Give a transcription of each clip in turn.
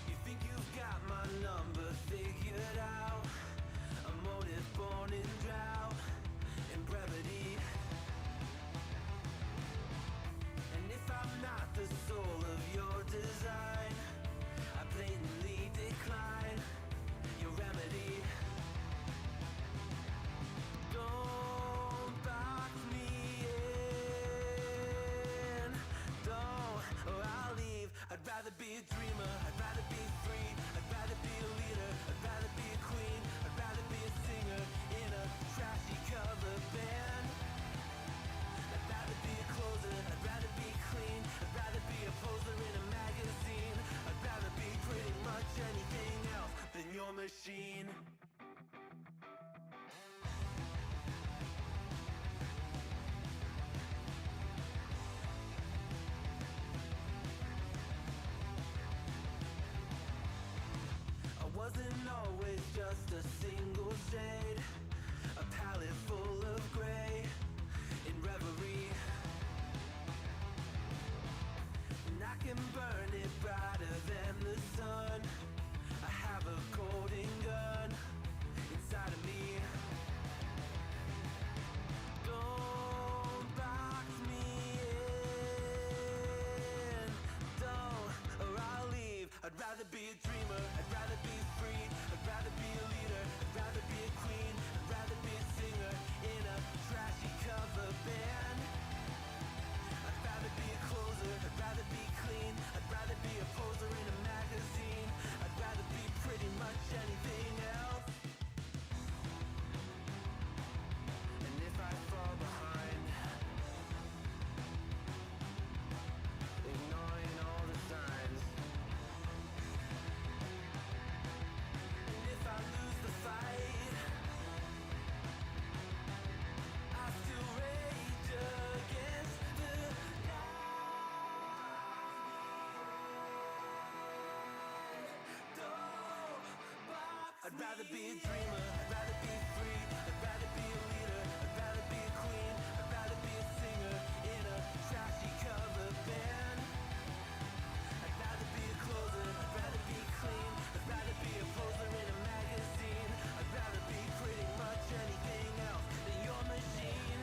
You think you've got my number figured out? A motive born in drought and brevity. And if I'm not the soul of your design, I blatantly decline your remedy. Don't box me in, don't, or I'll leave. I'd rather be a dreamer, I'd rather be free, I'd rather be a leader, I'd rather be a queen, I'd rather be a singer in a trashy cover band. I'd rather be a closer, I'd rather be clean, I'd rather be a poser in a magazine, I'd rather be pretty much anything else than your machine. Wasn't always just a single shade, a palette full of gray in reverie. And I can burn it brighter than the sun. I have a golden gun inside of me. Don't box me in, don't, or I'll leave. I'd rather be a dreamer, I'd rather be free, I'd rather be a leader, I'd rather be a queen, I'd rather be a singer in a trashy cover band. I'd rather be a closer, I'd rather be clean, I'd rather be a poser in a magazine, I'd rather be pretty much anything else. And if I fall behind, ignoring all the signs, if I lose the fight, I still rage against the night. Don't box I'd rather be a dreamer, I'd rather be free, I'd rather be a leader, I'd rather be a queen, I'd rather be a singer in a trashy cover band. I'd rather be a closer, I'd rather be clean, I'd rather be a poser in a magazine, I'd rather be pretty much anything else than your machine.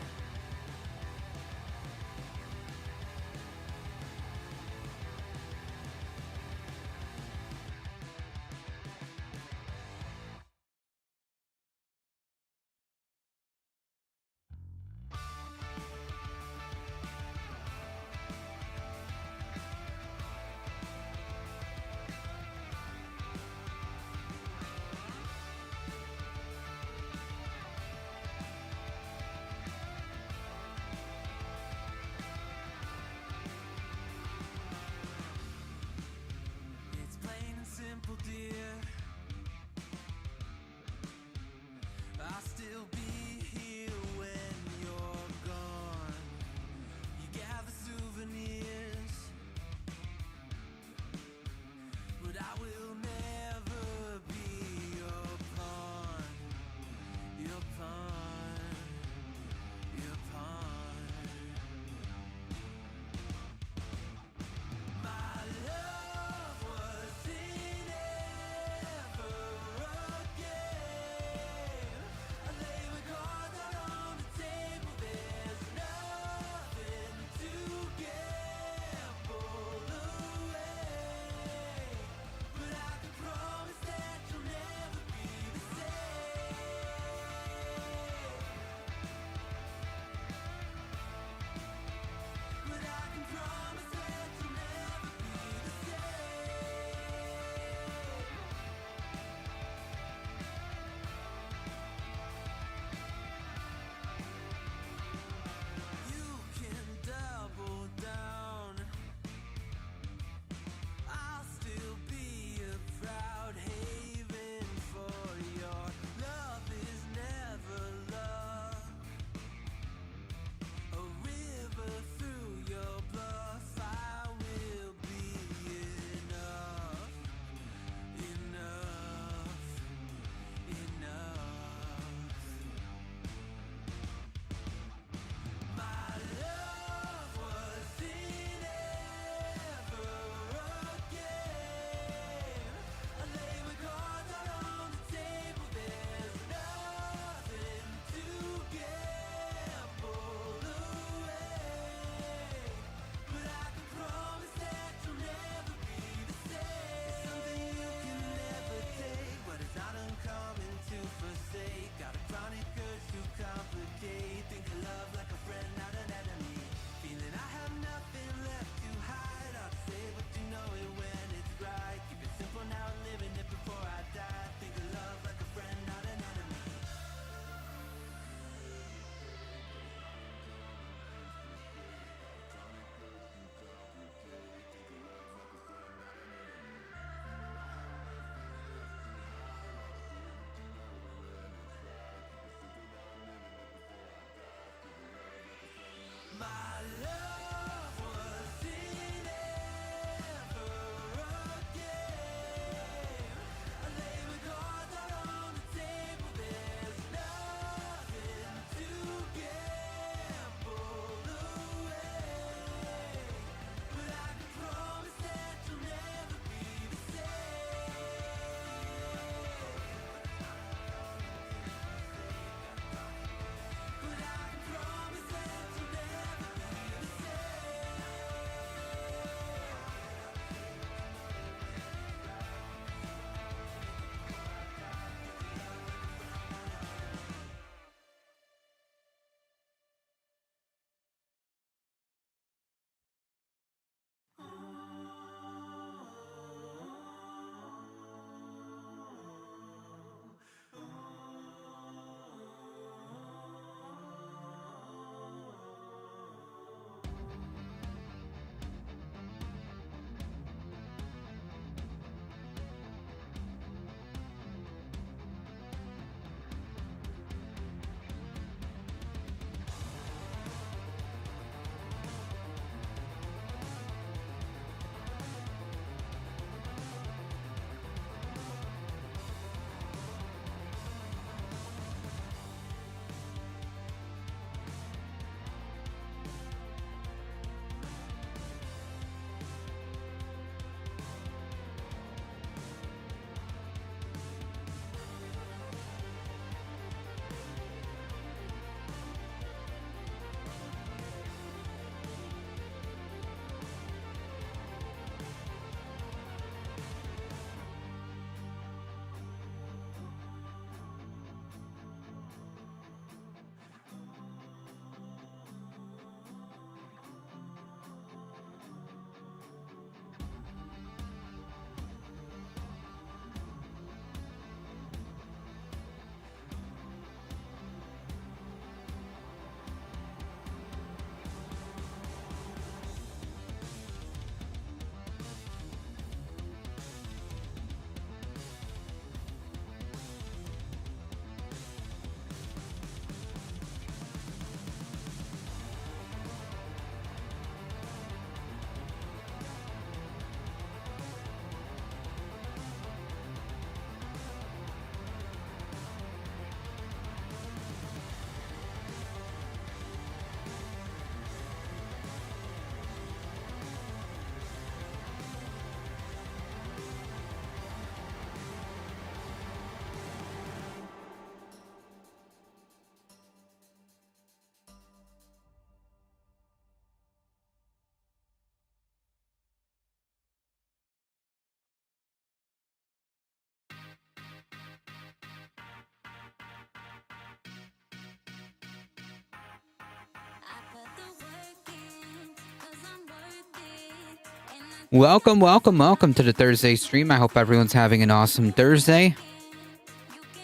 Welcome to the Thursday stream. I hope everyone's having an awesome Thursday.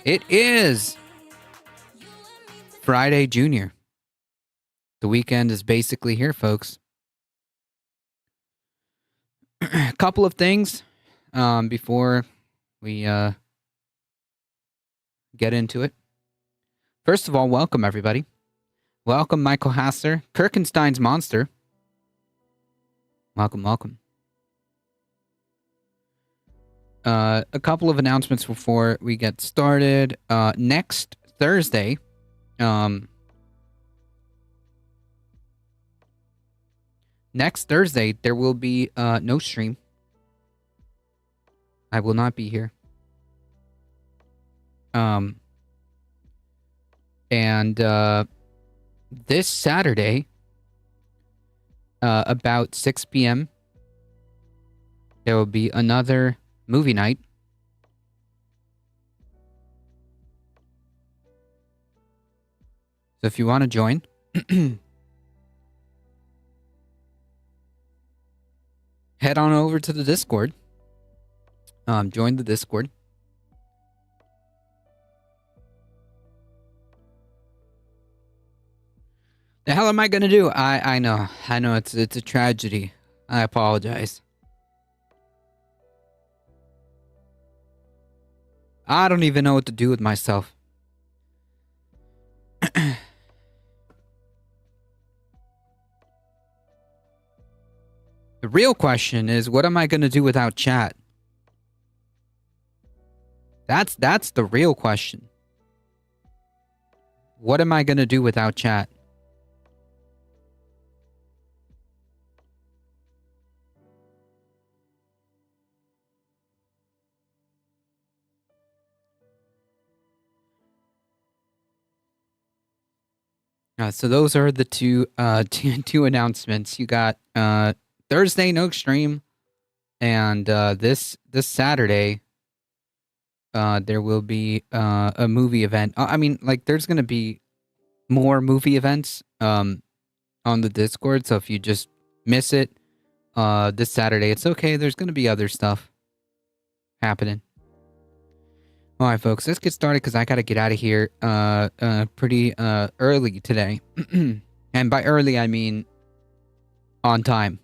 It is Friday Junior. The weekend is basically here, folks. A couple of things before we get into it. First of all, welcome everybody. Welcome Michael Hasser, Kirkenstein's Monster. Welcome. A couple of announcements before we get started. Next Thursday, there will be no stream. I will not be here. And this Saturday, about 6 p.m., there will be another movie night. So if you want to join, head on over to the Discord. Join the Discord. The hell am I gonna do? I know it's a tragedy. I apologize. I don't even know what to do with myself. The real question is, what am I gonna do without chat? That's the real question. What am I gonna do without chat? So those are the two announcements. You got Thursday no stream, and this Saturday there will be a movie event. I mean, like, there's gonna be more movie events on the Discord. So if you just miss it this Saturday, it's okay. There's gonna be other stuff happening. All right, folks, let's get started because I got to get out of here pretty early today. And by early, I mean on time.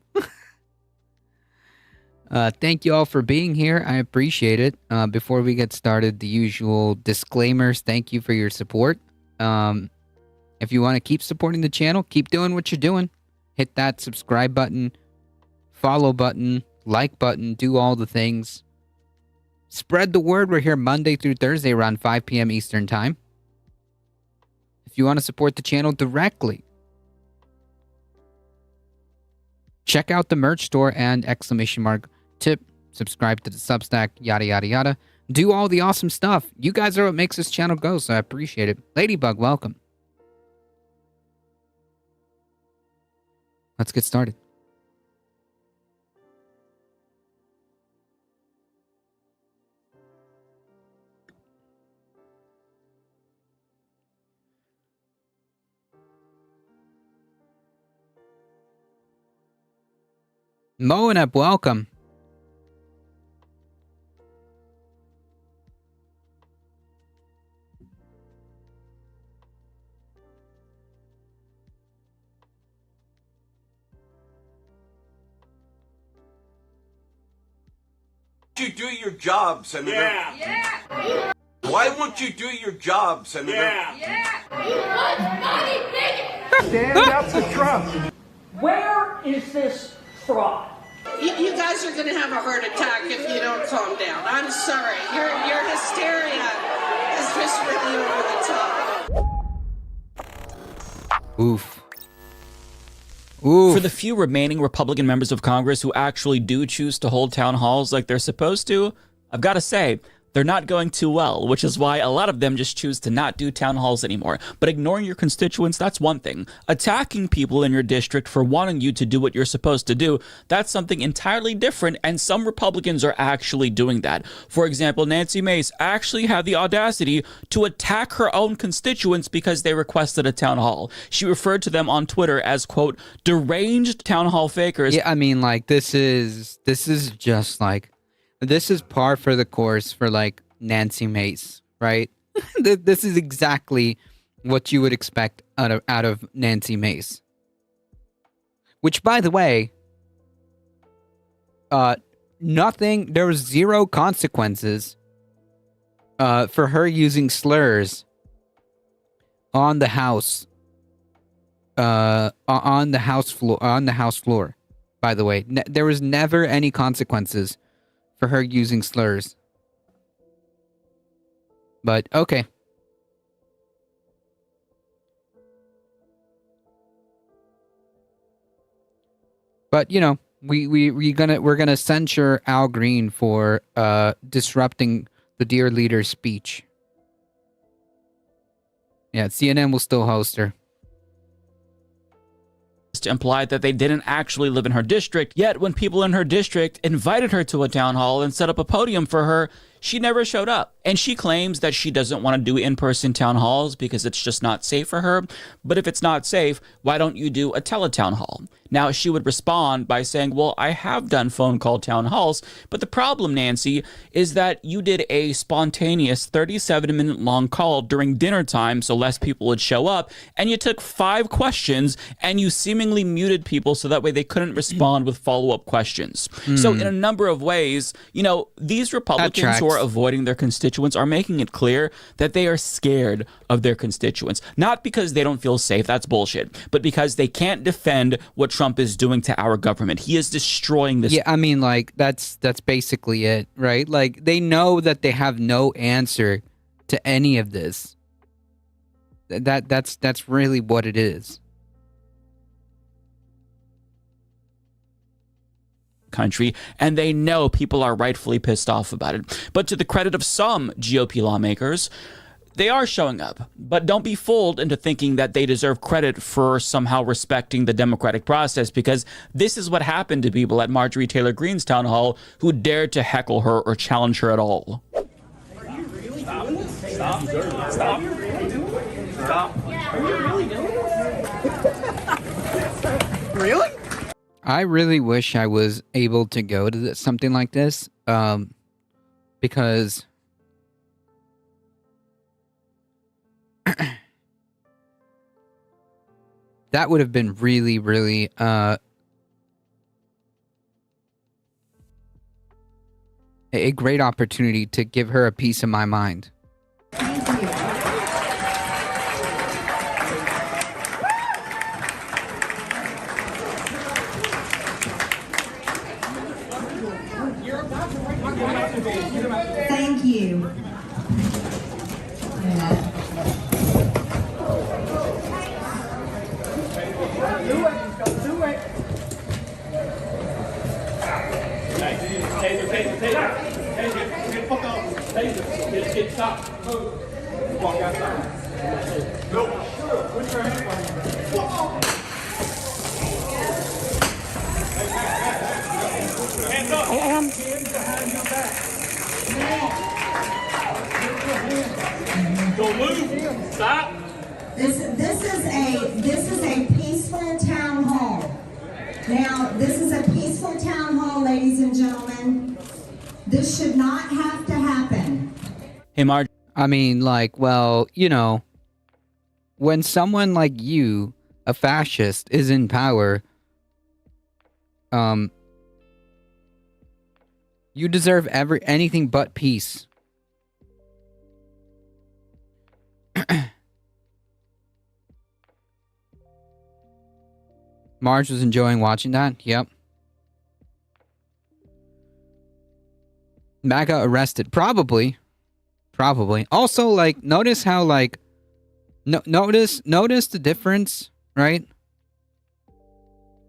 Thank you all for being here. I appreciate it. Before we get started, the usual disclaimers. Thank you for your support. If you want to keep supporting the channel, keep doing what you're doing. Hit that subscribe button, follow button, like button, do all the things. Spread the word. We're here Monday through Thursday around 5 p.m. Eastern Time. If you want to support the channel directly, check out the merch store and !tip. Subscribe to the Substack, yada, yada, yada. Do all the awesome stuff. You guys are what makes this channel go, so I appreciate it. Ladybug, welcome. Let's get started. Moanep, welcome. You do your job, Senator. Yeah. Why won't you do your job, Senator? Yeah. Stand up for Trump. Where is this fraud? You guys are going to have a heart attack if you don't calm down. I'm sorry. Your hysteria is just really over the top. Oof. For the few remaining Republican members of Congress who actually do choose to hold town halls like they're supposed to, I've got to say, they're not going too well, which is why a lot of them just choose to not do town halls anymore. But ignoring your constituents, that's one thing. Attacking people in your district for wanting you to do what you're supposed to do, that's something entirely different, and some Republicans are actually doing that. For example, Nancy Mace actually had the audacity to attack her own constituents because they requested a town hall. She referred to them on Twitter as, quote, deranged town hall fakers. Yeah, I mean, like, this is just like, this is par for the course for like Nancy Mace, right? This is exactly what you would expect out of Nancy Mace. Which, by the way, there was zero consequences for her using slurs on the house on the house floor. By the way, there was never any consequences for her using slurs. But okay. But you know, we're gonna censure Al Green for disrupting the dear leader's speech. Yeah, CNN will still host her. Implied that they didn't actually live in her district, yet when people in her district invited her to a town hall and set up a podium for her, she never showed up. And she claims that she doesn't want to do in-person town halls because it's just not safe for her. But if it's not safe, why don't you do a teletown hall? Now, she would respond by saying, well, I have done phone call town halls, but the problem, Nancy, is that you did a spontaneous 37-minute long call during dinner time so less people would show up, and you took 5 questions and you seemingly muted people so that way they couldn't respond with follow-up questions. So in a number of ways, you know, these Republicans who are avoiding their constituents are making it clear that they are scared of their constituents. Not because they don't feel safe, that's bullshit, but because they can't defend what Trump is doing to our government. He is destroying this. Yeah, I mean, like, that's basically it, right? Like, they know that they have no answer to any of this. That's really what it is. Country, and they know people are rightfully pissed off about it. But to the credit of some GOP lawmakers, they are showing up. But don't be fooled into thinking that they deserve credit for somehow respecting the democratic process, because this is what happened to people at Marjorie Taylor Greene's town hall who dared to heckle her or challenge her at all. Stop. Are you really doing it? Really? I really wish I was able to go to something like this, because that would have been really, really, a great opportunity to give her a piece of my mind. Thank you. Walk outside. Go. Put your hand on hands up. Hands behind your back. Don't move. Stop. This is a peaceful town hall. Now, this is a peaceful town hall, ladies and gentlemen. This should not have to happen. Hey, Marge. I mean, like, well, you know, when someone like you, a fascist, is in power, you deserve anything but peace. Marge was enjoying watching that. Yep. MAGA arrested. Probably. Also, like, notice how, like, notice the difference, right?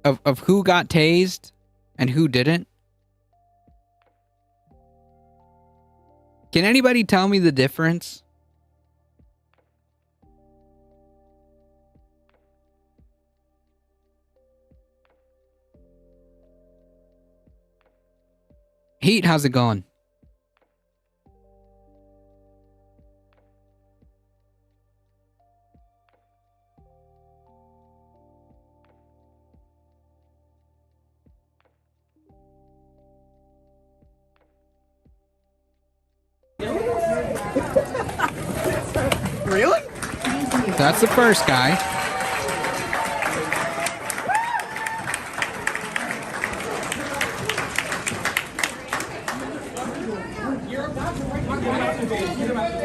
Of who got tased and who didn't. Can anybody tell me the difference? Heat, how's it going? Really? That's the first guy.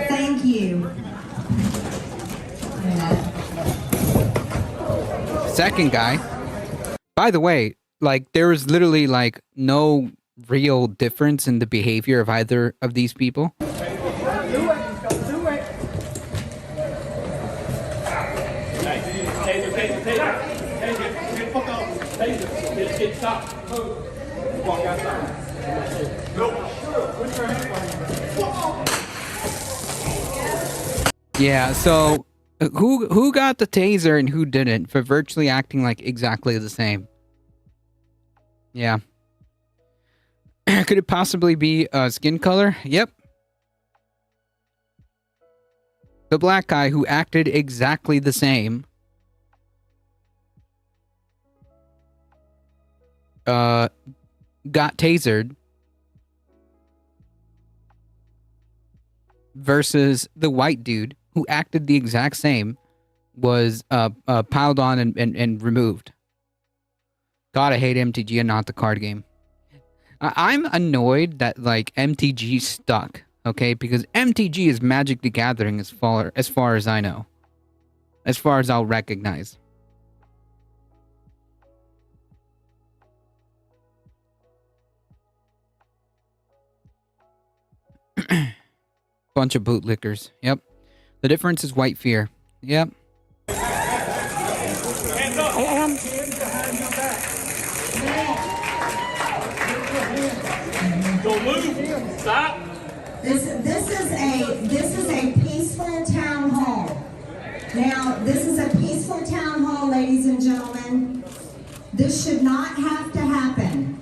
Thank you. Second guy. By the way, like there was literally like no real difference in the behavior of either of these people. Yeah, so who got the taser and who didn't for virtually acting like exactly the same? Yeah. Could it possibly be skin color? Yep. The black guy who acted exactly the same got tasered versus the white dude who acted the exact same was piled on and removed. God, I hate MTG and not the card game. I'm annoyed that like MTG stuck, okay? Because MTG is Magic the Gathering as far as I know. As far as I'll recognize. Bunch of bootlickers. Yep. The difference is white fear. Yep. Don't move. Stop. This is a peaceful town hall. Now, this is a peaceful town hall, ladies and gentlemen. This should not have to happen.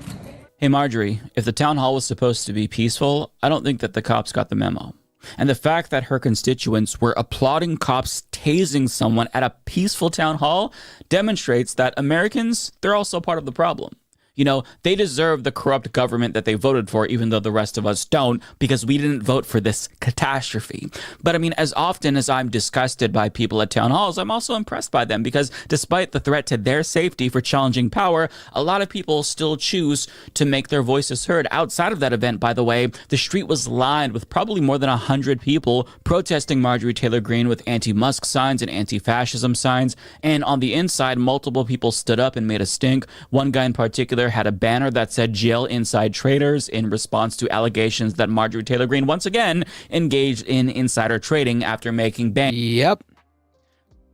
Hey, Marjorie, if the town hall was supposed to be peaceful, I don't think that the cops got the memo. And the fact that her constituents were applauding cops tasing someone at a peaceful town hall demonstrates that Americans, they're also part of the problem. You know, they deserve the corrupt government that they voted for, even though the rest of us don't, because we didn't vote for this catastrophe. But I mean, as often as I'm disgusted by people at town halls, I'm also impressed by them, because despite the threat to their safety for challenging power, a lot of people still choose to make their voices heard. Outside of that event, by the way, the street was lined with probably more than 100 people protesting Marjorie Taylor Greene with anti-Musk signs and anti-fascism signs. And on the inside, multiple people stood up and made a stink. One guy in particular had a banner that said "Jail Inside Traders" in response to allegations that Marjorie Taylor Greene once again engaged in insider trading after making bank. Yep.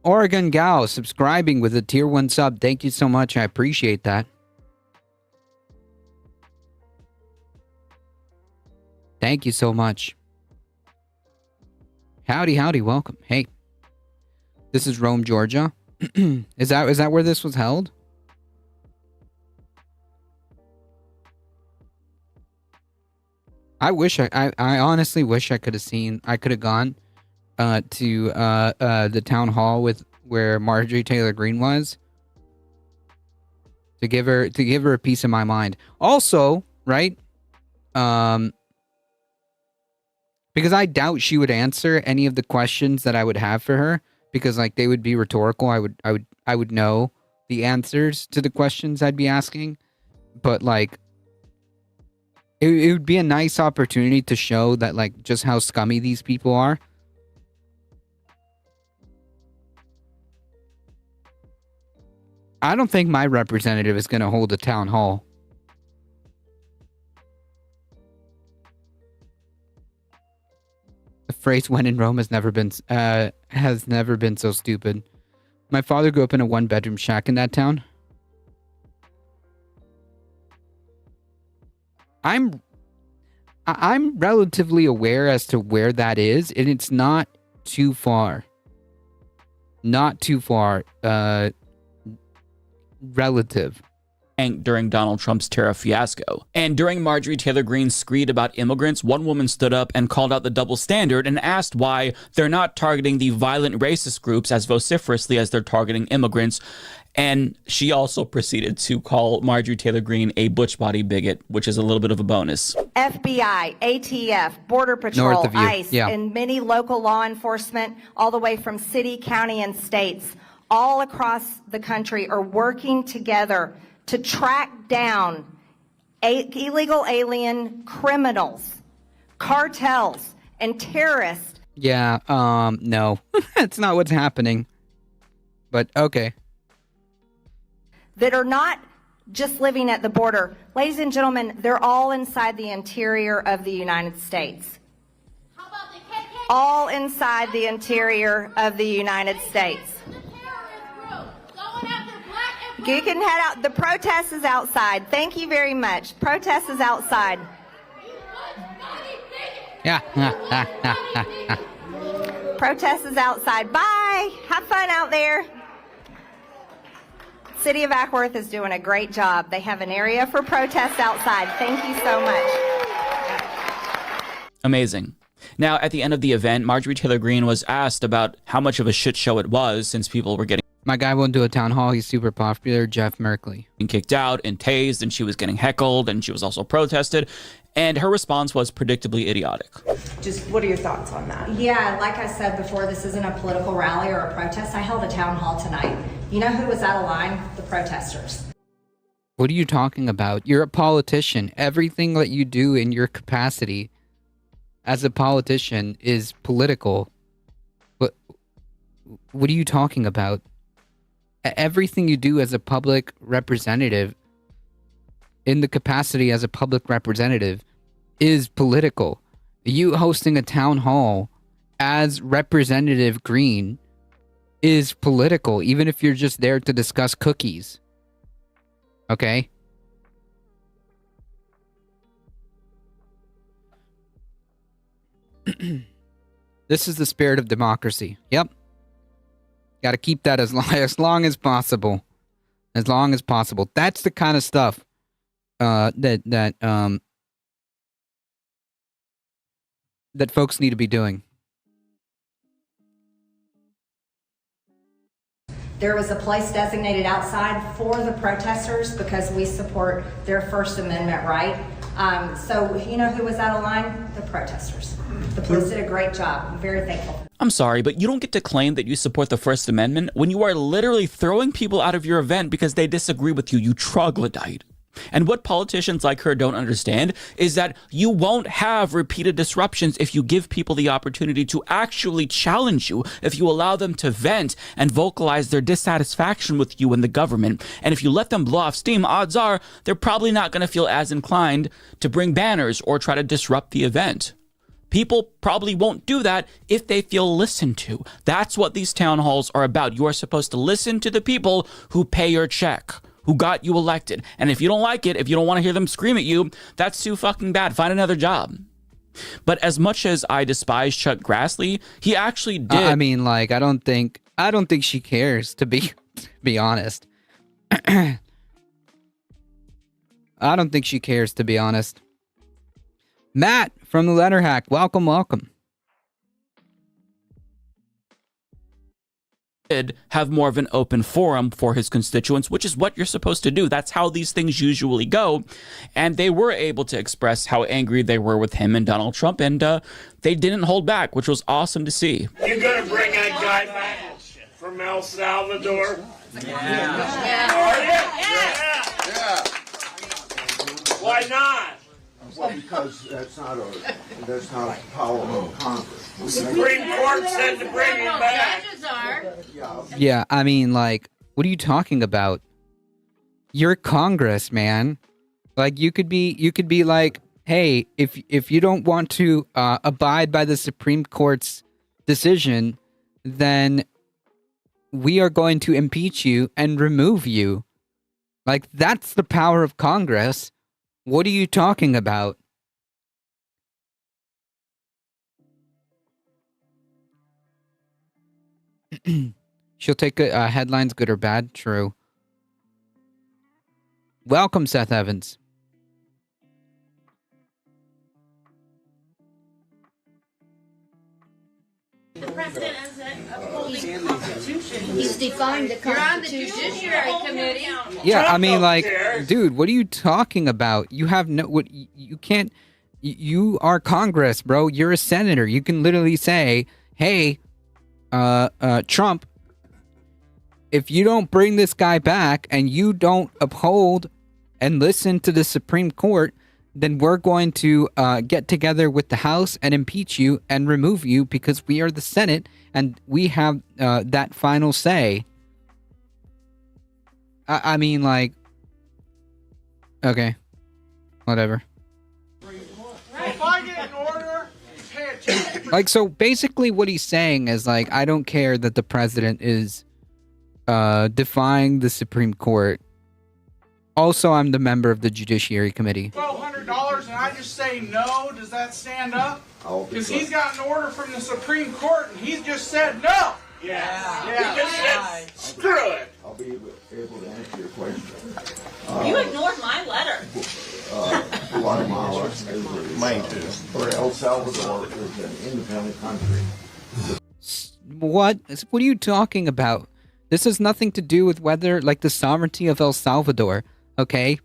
Oregon Gal subscribing with a tier 1 sub. Thank you so much. I appreciate that. Thank you so much. Howdy, howdy, welcome. Hey. This is Rome, Georgia. Is that where this was held? I honestly wish I could have gone to the town hall where Marjorie Taylor Greene was to give her a piece of my mind. Also, right? Because I doubt she would answer any of the questions that I would have for her, because like they would be rhetorical. I would know the answers to the questions I'd be asking, but like it would be a nice opportunity to show that like just how scummy these people are. I don't think my representative is going to hold a town hall. The phrase "when in Rome" has never been so stupid. My father grew up in a 1-bedroom shack in that town. I'm relatively aware as to where that is, and it's not too far. Not too far. Relative. During Donald Trump's tariff fiasco. And during Marjorie Taylor Greene's screed about immigrants, one woman stood up and called out the double standard and asked why they're not targeting the violent racist groups as vociferously as they're targeting immigrants. And she also proceeded to call Marjorie Taylor Greene a butch body bigot, which is a little bit of a bonus. FBI, ATF, Border Patrol, North of you. ICE, Yeah. and many local law enforcement, all the way from city, county, and states, all across the country are working together to track down illegal alien criminals, cartels, and terrorists. Yeah, no. That's not what's happening. But okay. That are not just living at the border. Ladies and gentlemen, they're all inside the interior of the United States. How about the KKK? All inside the interior of the United States. The terrorist group going after black and You can head out. The protest is outside. Thank you very much. Protest is outside. Yeah. Protest is outside. Bye. Have fun out there. City of Ackworth is doing a great job. They have an area for protests outside. Thank you so much. Amazing. Now, at the end of the event, Marjorie Taylor Greene was asked about how much of a shit show it was since people were getting My guy won't do a town hall. He's super popular. Jeff Merkley. kicked out and tased, and she was getting heckled, and she was also protested. And her response was predictably idiotic. Just what are your thoughts on that? Yeah, like I said before, this isn't a political rally or a protest. I held a town hall tonight. You know who was out of line? The protesters. What are you talking about? You're a politician. Everything that you do in your capacity as a politician is political. What are you talking about? Everything you do as a public representative, in the capacity as a public representative, is political. You hosting a town hall as Representative Green is political, even if you're just there to discuss cookies. Okay? This is the spirit of democracy. Yep. Got to keep that as long as possible. As long as possible. That's the kind of stuff that folks need to be doing. There was a place designated outside for the protesters because we support their First Amendment right. So you know who was out of line? The protesters. The police did a great job. I'm very thankful. I'm sorry, but you don't get to claim that you support the First Amendment when you are literally throwing people out of your event because they disagree with you, you troglodyte. And what politicians like her don't understand is that you won't have repeated disruptions if you give people the opportunity to actually challenge you, if you allow them to vent and vocalize their dissatisfaction with you and the government. And if you let them blow off steam, odds are they're probably not going to feel as inclined to bring banners or try to disrupt the event. People probably won't do that if they feel listened to. That's what these town halls are about. You are supposed to listen to the people who pay your check, who got you elected. And if you don't like it, if you don't want to hear them scream at you, that's too fucking bad. Find another job. But as much as I despise Chuck Grassley, he actually did. I mean, like, I don't think she cares, to be honest. I don't think she cares, to be honest. Matt from the Letter Hack, welcome. Did have more of an open forum for his constituents, which is what you're supposed to do. That's how these things usually go. And they were able to express how angry they were with him and Donald Trump, and they didn't hold back, which was awesome to see. You gonna bring that guy back from El Salvador? Yeah. Why not? Well, because that's not the power of Congress. The Supreme Court said to bring him back. Yeah, I mean, like, what are you talking about? You're Congress, man. Like, you could be like, hey, if you don't want to abide by the Supreme Court's decision, then we are going to impeach you and remove you. Like, that's the power of Congress. What are you talking about? She'll take headlines, good or bad. True. Welcome, Seth Evans. The president isn't upholding the Constitution. He's defying the You're on the Constitution. Judiciary Committee. Yeah, I mean, don't like, care. dude, what are you talking about? You have no, what, you can't, you are Congress, bro. You're a senator. You can literally say, hey, Trump, if you don't bring this guy back and you don't uphold and listen to the Supreme Court, then we're going to get together with the House and impeach you and remove you because we are the Senate and we have that final say. I mean, like, okay, whatever. If I get an order, pay attention. Like, so basically what he's saying is, like, I don't care that the president is defying the Supreme Court. Also, I'm the member of the Judiciary Committee. $1,200 and I just say no, does that stand up? Because he's got an order from the Supreme Court and he's just said no. Yeah. He just said screw it. I'll be able to answer your question. You ignored my letter. Guatemala or El Salvador is an independent country. What are you talking about? This has nothing to do with whether, like, the sovereignty of El Salvador, okay?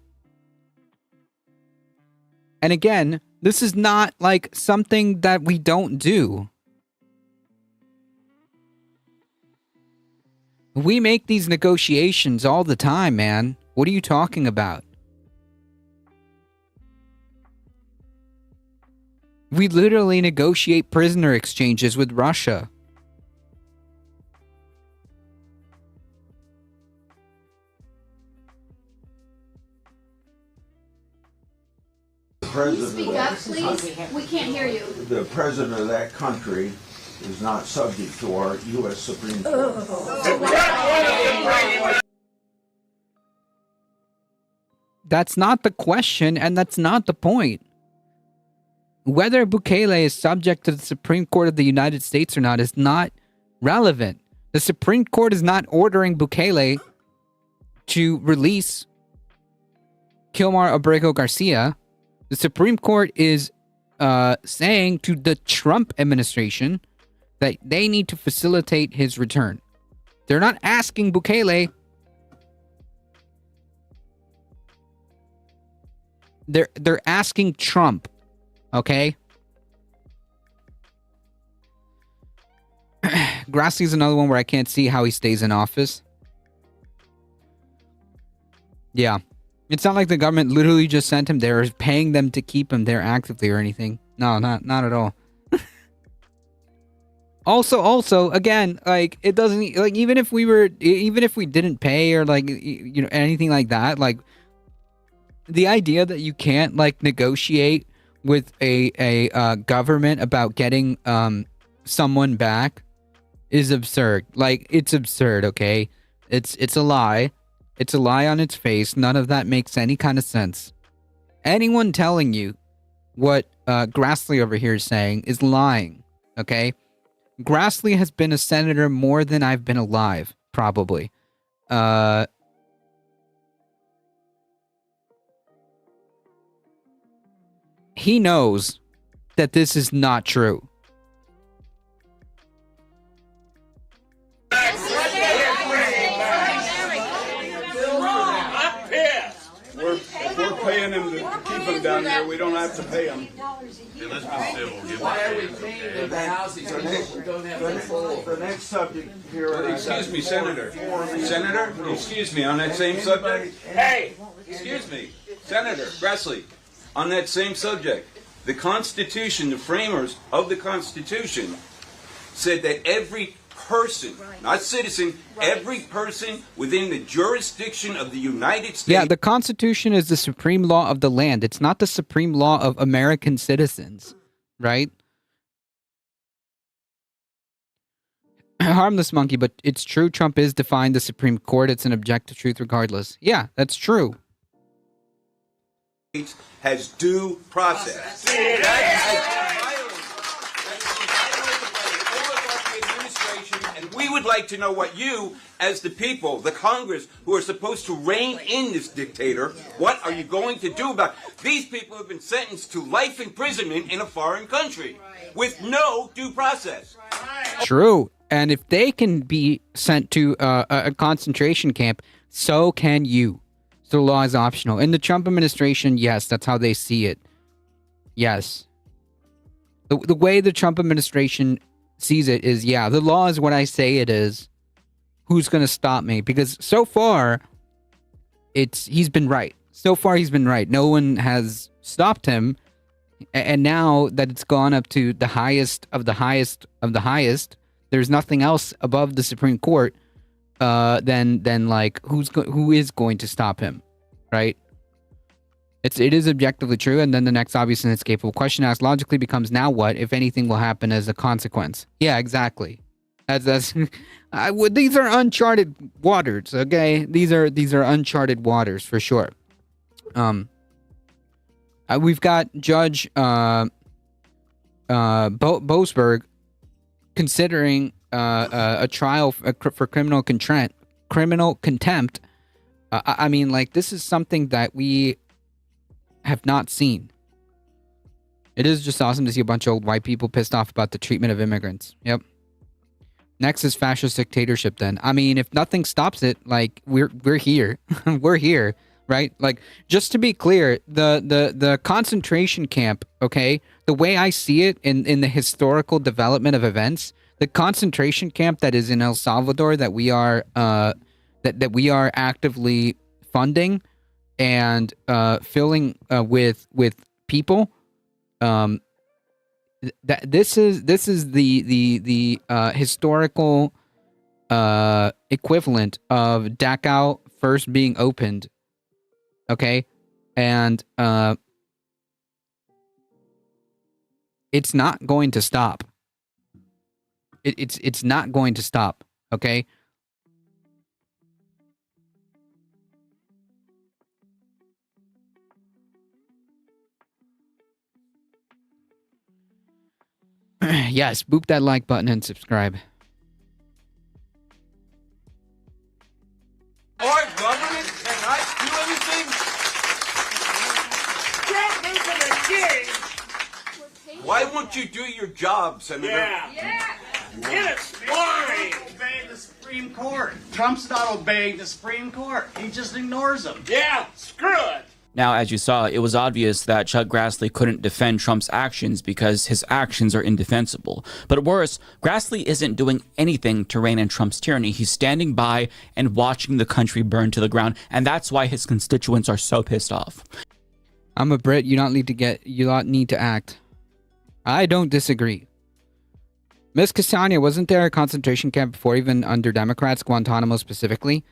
And again, this is not, like, something that we don't do. We make these negotiations all the time, man. What are you talking about? We literally negotiate prisoner exchanges with Russia. Can you speak up, please? We can't hear you. The president of that country is not subject to our U.S. Supreme Court. That's not the question, and that's not the point. Whether Bukele is subject to the Supreme Court of the United States or not is not relevant. The Supreme Court is not ordering Bukele to release Kilmar Abrego Garcia. The Supreme Court is saying to the Trump administration that they need to facilitate his return. They're not asking Bukele. They're asking Trump. Okay? Grassley's another one where I can't see how he stays in office. Yeah. It's not like the government literally just sent him there, is paying them to keep him there actively or anything. No, not at all. Also, again, like, it doesn't, like, even if we didn't pay or, like, you know, anything like that, like, the idea that you can't, like, negotiate with a government about getting someone back is absurd. Like, it's absurd, okay? It's a lie. It's a lie on its face. None of that makes any kind of sense. Anyone telling you what Grassley over here is saying is lying, okay? Grassley has been a senator more than I've been alive, probably. He knows that this is not true. If we're paying him to keep him down there, we don't have to pay him. Why are we paying the housing people who don't have control? The next subject here. Excuse me, Senator. Senator, excuse me, on that same subject. Hey! Excuse me, Senator Grassley, on that same subject. The Constitution, the framers of the Constitution, said that every person, not citizen, every person within the jurisdiction of the United States. Yeah, the Constitution is the supreme law of the land. It's not the supreme law of American citizens, right? Harmless monkey, but it's true. Trump is defying the Supreme Court. It's an objective truth regardless. Yeah, that's true. Has due process. And we would like to know what you, as the people, the Congress, who are supposed to rein in this dictator, what are you going to do about it? These people have been sentenced to life imprisonment in a foreign country with no due process. True. And if they can be sent to a concentration camp, so can you. So the law is optional. In the Trump administration, yes, that's how they see it. Yes. The way the Trump administration sees it is, yeah, the law is what I say it is. Who's going to stop me? Because so far, he's been right. So far, he's been right. No one has stopped him. And now that it's gone up to the highest of the highest of the highest, there's nothing else above the Supreme Court. Then like who is going to stop him, right? It is objectively true. And then the next obvious and inescapable question asked logically becomes, now what, if anything, will happen as a consequence? Yeah, exactly. That's these are uncharted waters. Okay, these are uncharted waters for sure. We've got Judge Boasberg considering a trial for criminal contempt. I mean, like, this is something that we have not seen. It is just awesome to see a bunch of old white people pissed off about the treatment of immigrants. Yep. Next is fascist dictatorship then. I mean, if nothing stops it, like, we're here. We're here, right? Like, just to be clear, the concentration camp, okay, the way I see it in the historical development of events, the concentration camp that is in El Salvador that we are that we are actively funding and filling with people, that this is the historical equivalent of Dachau first being opened, okay, and it's not going to stop. It's not going to stop, okay? Yes, boop that like button and subscribe. Our government cannot do anything? Trump isn't a king. Why won't you do your job, Senator? Yeah. Get it, swine. Obey the Supreme Court. Trump's not obeying the Supreme Court. He just ignores them. Yeah, screw it. Now, as you saw, it was obvious that Chuck Grassley couldn't defend Trump's actions because his actions are indefensible. But worse, Grassley isn't doing anything to rein in Trump's tyranny. He's standing by and watching the country burn to the ground, and that's why his constituents are so pissed off. I'm a Brit. You don't need to act. I don't disagree. Miss Castagna, wasn't there a concentration camp before, even under Democrats, Guantanamo specifically?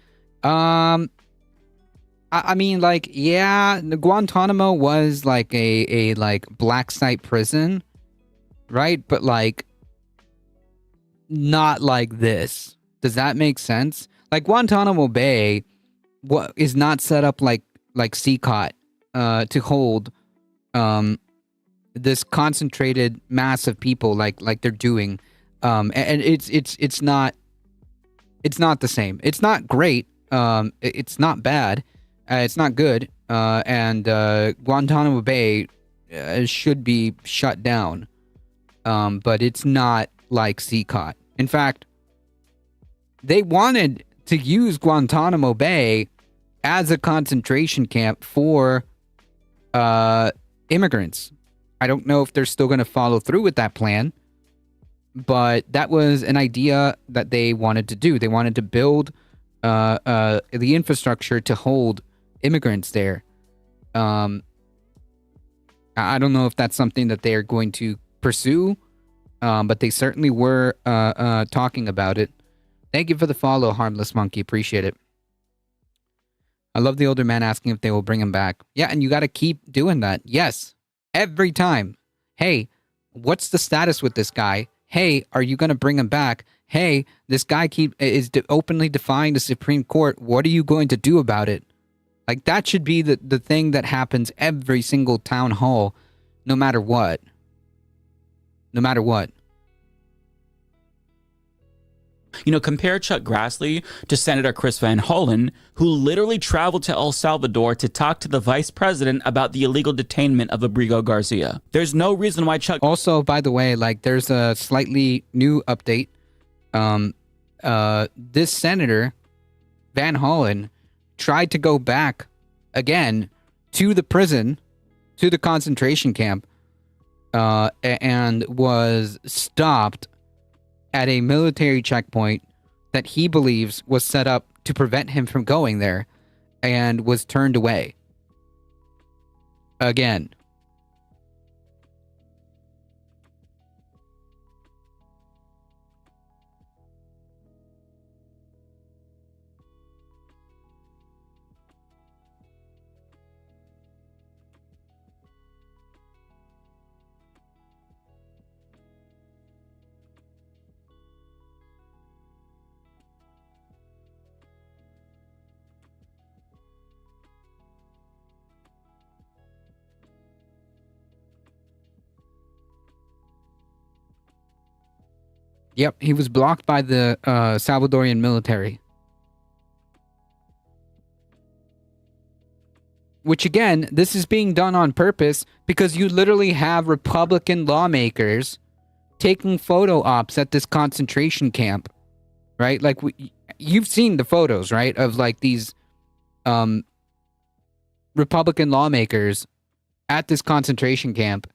I mean, like, yeah, the Guantanamo was like a like black site prison, right? But like, not like this. Does that make sense? Like, Guantanamo Bay is not set up like CCOT to hold this concentrated mass of people like they're doing, and it's not the same. It's not great. It's not bad. It's not good, and Guantanamo Bay should be shut down, but it's not like CCOT. In fact, they wanted to use Guantanamo Bay as a concentration camp for immigrants. I don't know if they're still going to follow through with that plan, but that was an idea that they wanted to do. They wanted to build the infrastructure to hold immigrants there. I don't know if that's something that they are going to pursue, but they certainly were talking about it. Thank you for the follow, Harmless Monkey. Appreciate it. I love the older man asking if they will bring him back. Yeah, and you got to keep doing that. Yes, every time. Hey, what's the status with this guy? Hey, are you going to bring him back? Hey, this guy is openly defying the Supreme Court. What are you going to do about it? Like, that should be the thing that happens every single town hall, no matter what. No matter what. You know, compare Chuck Grassley to Senator Chris Van Hollen, who literally traveled to El Salvador to talk to the vice president about the illegal detainment of Abrigo Garcia. There's no reason why Chuck... Also, by the way, like, there's a slightly new update. This Senator Van Hollen tried to go back again to the prison, to the concentration camp, and was stopped at a military checkpoint that he believes was set up to prevent him from going there, and was turned away. Again. Yep, he was blocked by the Salvadorian military. Which again, this is being done on purpose because you literally have Republican lawmakers taking photo ops at this concentration camp, right? Like, you've seen the photos, right? Of like these Republican lawmakers at this concentration camp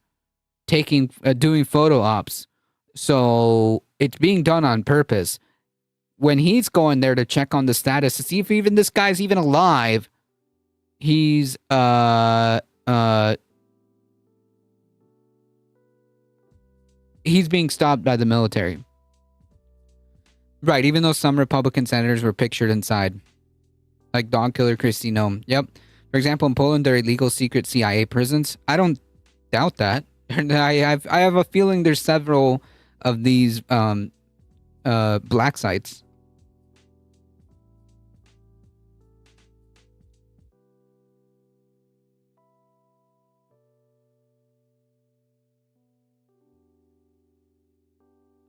doing photo ops. So it's being done on purpose. When he's going there to check on the status to see if even this guy's even alive, he's being stopped by the military. Right, even though some Republican senators were pictured inside. Like dog killer Kristi Noem. Yep. For example, in Poland, there are illegal secret CIA prisons. I don't doubt that. I have a feeling there's several of these black sites.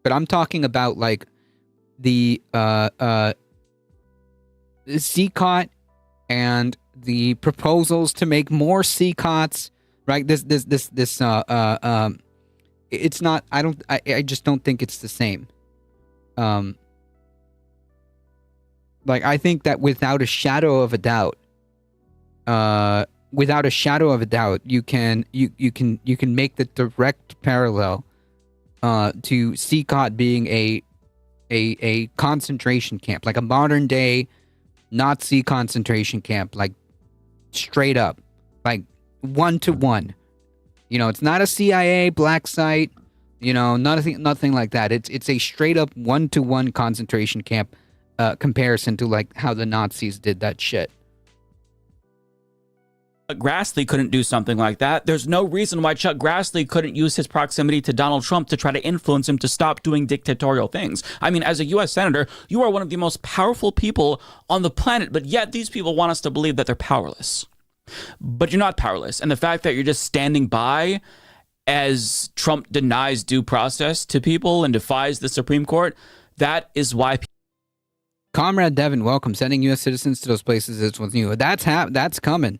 But I'm talking about like the CCOT and the proposals to make more CCOTs, right? It's not, I just don't think it's the same. Like, I think that without a shadow of a doubt, you can make the direct parallel to CCOT being a concentration camp, like a modern day Nazi concentration camp, like straight up, like 1-to-1. You know, it's not a CIA black site, you know, nothing like that. It's a straight up 1-to-1 concentration camp comparison to like how the Nazis did that shit. Grassley couldn't do something like that. There's no reason why Chuck Grassley couldn't use his proximity to Donald Trump to try to influence him to stop doing dictatorial things. I mean, as a U.S. Senator, you are one of the most powerful people on the planet, but yet these people want us to believe that they're powerless. But you're not powerless. And the fact that you're just standing by as Trump denies due process to people and defies the Supreme Court, that is why... Comrade Devin, welcome. Sending U.S. citizens to those places is what's new. That's coming.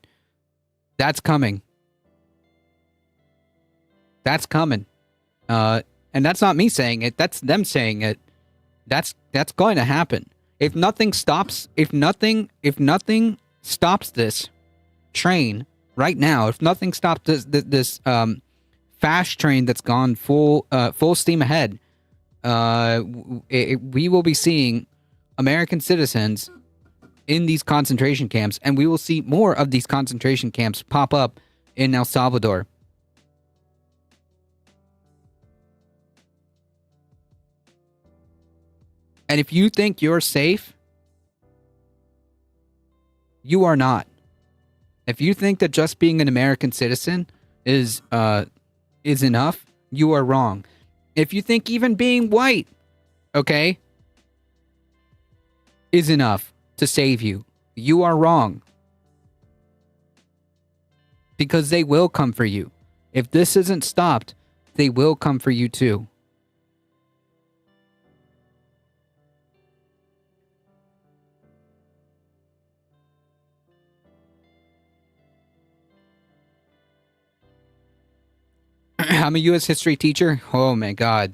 That's coming. That's coming. And that's not me saying it. That's them saying it. That's going to happen. If nothing stops this train right now, if nothing stops this fast train that's gone full steam ahead, we will be seeing American citizens in these concentration camps, and we will see more of these concentration camps pop up in El Salvador. And if you think you're safe, you are not. If you think that just being an American citizen is enough, you are wrong. If you think even being white, okay, is enough to save you, you are wrong. Because they will come for you. If this isn't stopped, they will come for you too. I'm a U.S. history teacher. Oh my God.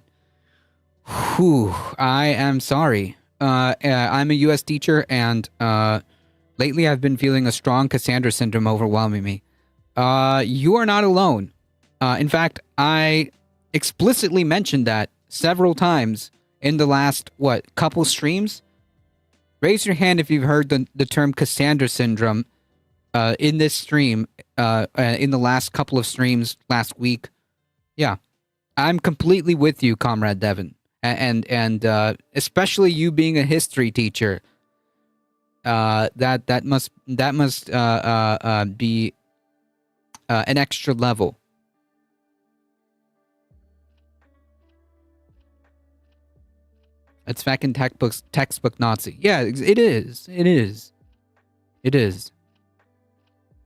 Whew, I am sorry. I'm a U.S. teacher, and lately I've been feeling a strong Cassandra syndrome overwhelming me. You are not alone. In fact, I explicitly mentioned that several times in the last, couple streams? Raise your hand if you've heard the term Cassandra syndrome in this stream, in the last couple of streams last week. Yeah, I'm completely with you, Comrade Devin. And especially you being a history teacher, that must be an extra level. It's fucking textbook Nazi. Yeah, it is. It is. It is.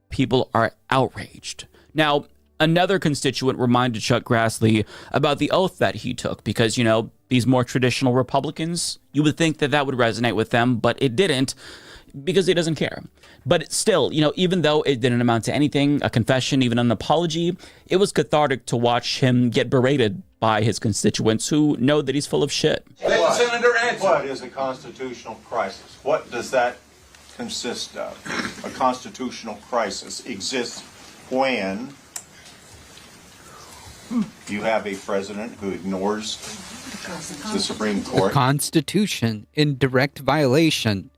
People are outraged. Now, another constituent reminded Chuck Grassley about the oath that he took because, you know, these more traditional Republicans, you would think that that would resonate with them, but it didn't because he doesn't care. But still, you know, even though it didn't amount to anything, a confession, even an apology, it was cathartic to watch him get berated by his constituents who know that he's full of shit. Let the senator answer. What is a constitutional crisis? What does that consist of? A constitutional crisis exists when you have a president who ignores the Supreme Court. The Constitution in direct violation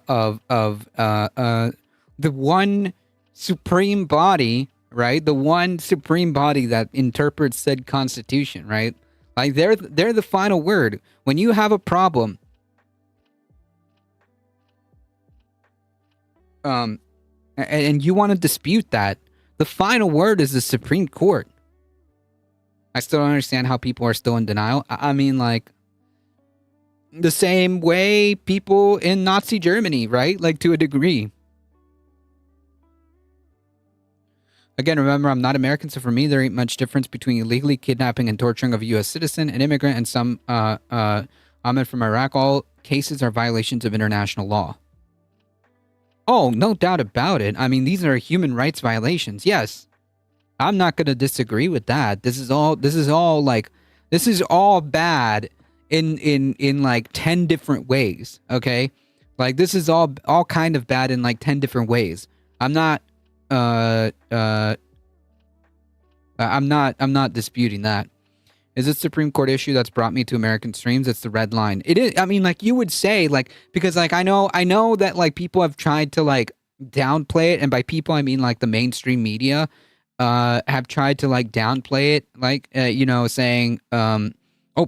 of the one supreme body, right? The one supreme body that interprets said Constitution, right? Like they're the final word. When you have a problem, and you want to dispute that, the final word is the Supreme Court. I still don't understand how people are still in denial. I mean, like, the same way people in Nazi Germany, right? Like, to a degree. Again, remember, I'm not American, so for me, there ain't much difference between illegally kidnapping and torturing of a U.S. citizen, an immigrant, and some Ahmed from Iraq. All cases are violations of international law. Oh, no doubt about it. I mean, these are human rights violations. Yes. I'm not going to disagree with that. This is all bad in like 10 different ways, okay? Like this is all kind of bad in like 10 different ways. I'm not disputing that. Is it Supreme Court issue that's brought me to American streams? It's the red line. It is. I mean, like you would say, like, because like I know that like people have tried to like downplay it, and by people I mean like the mainstream media have tried to like downplay it, like you know, saying oh,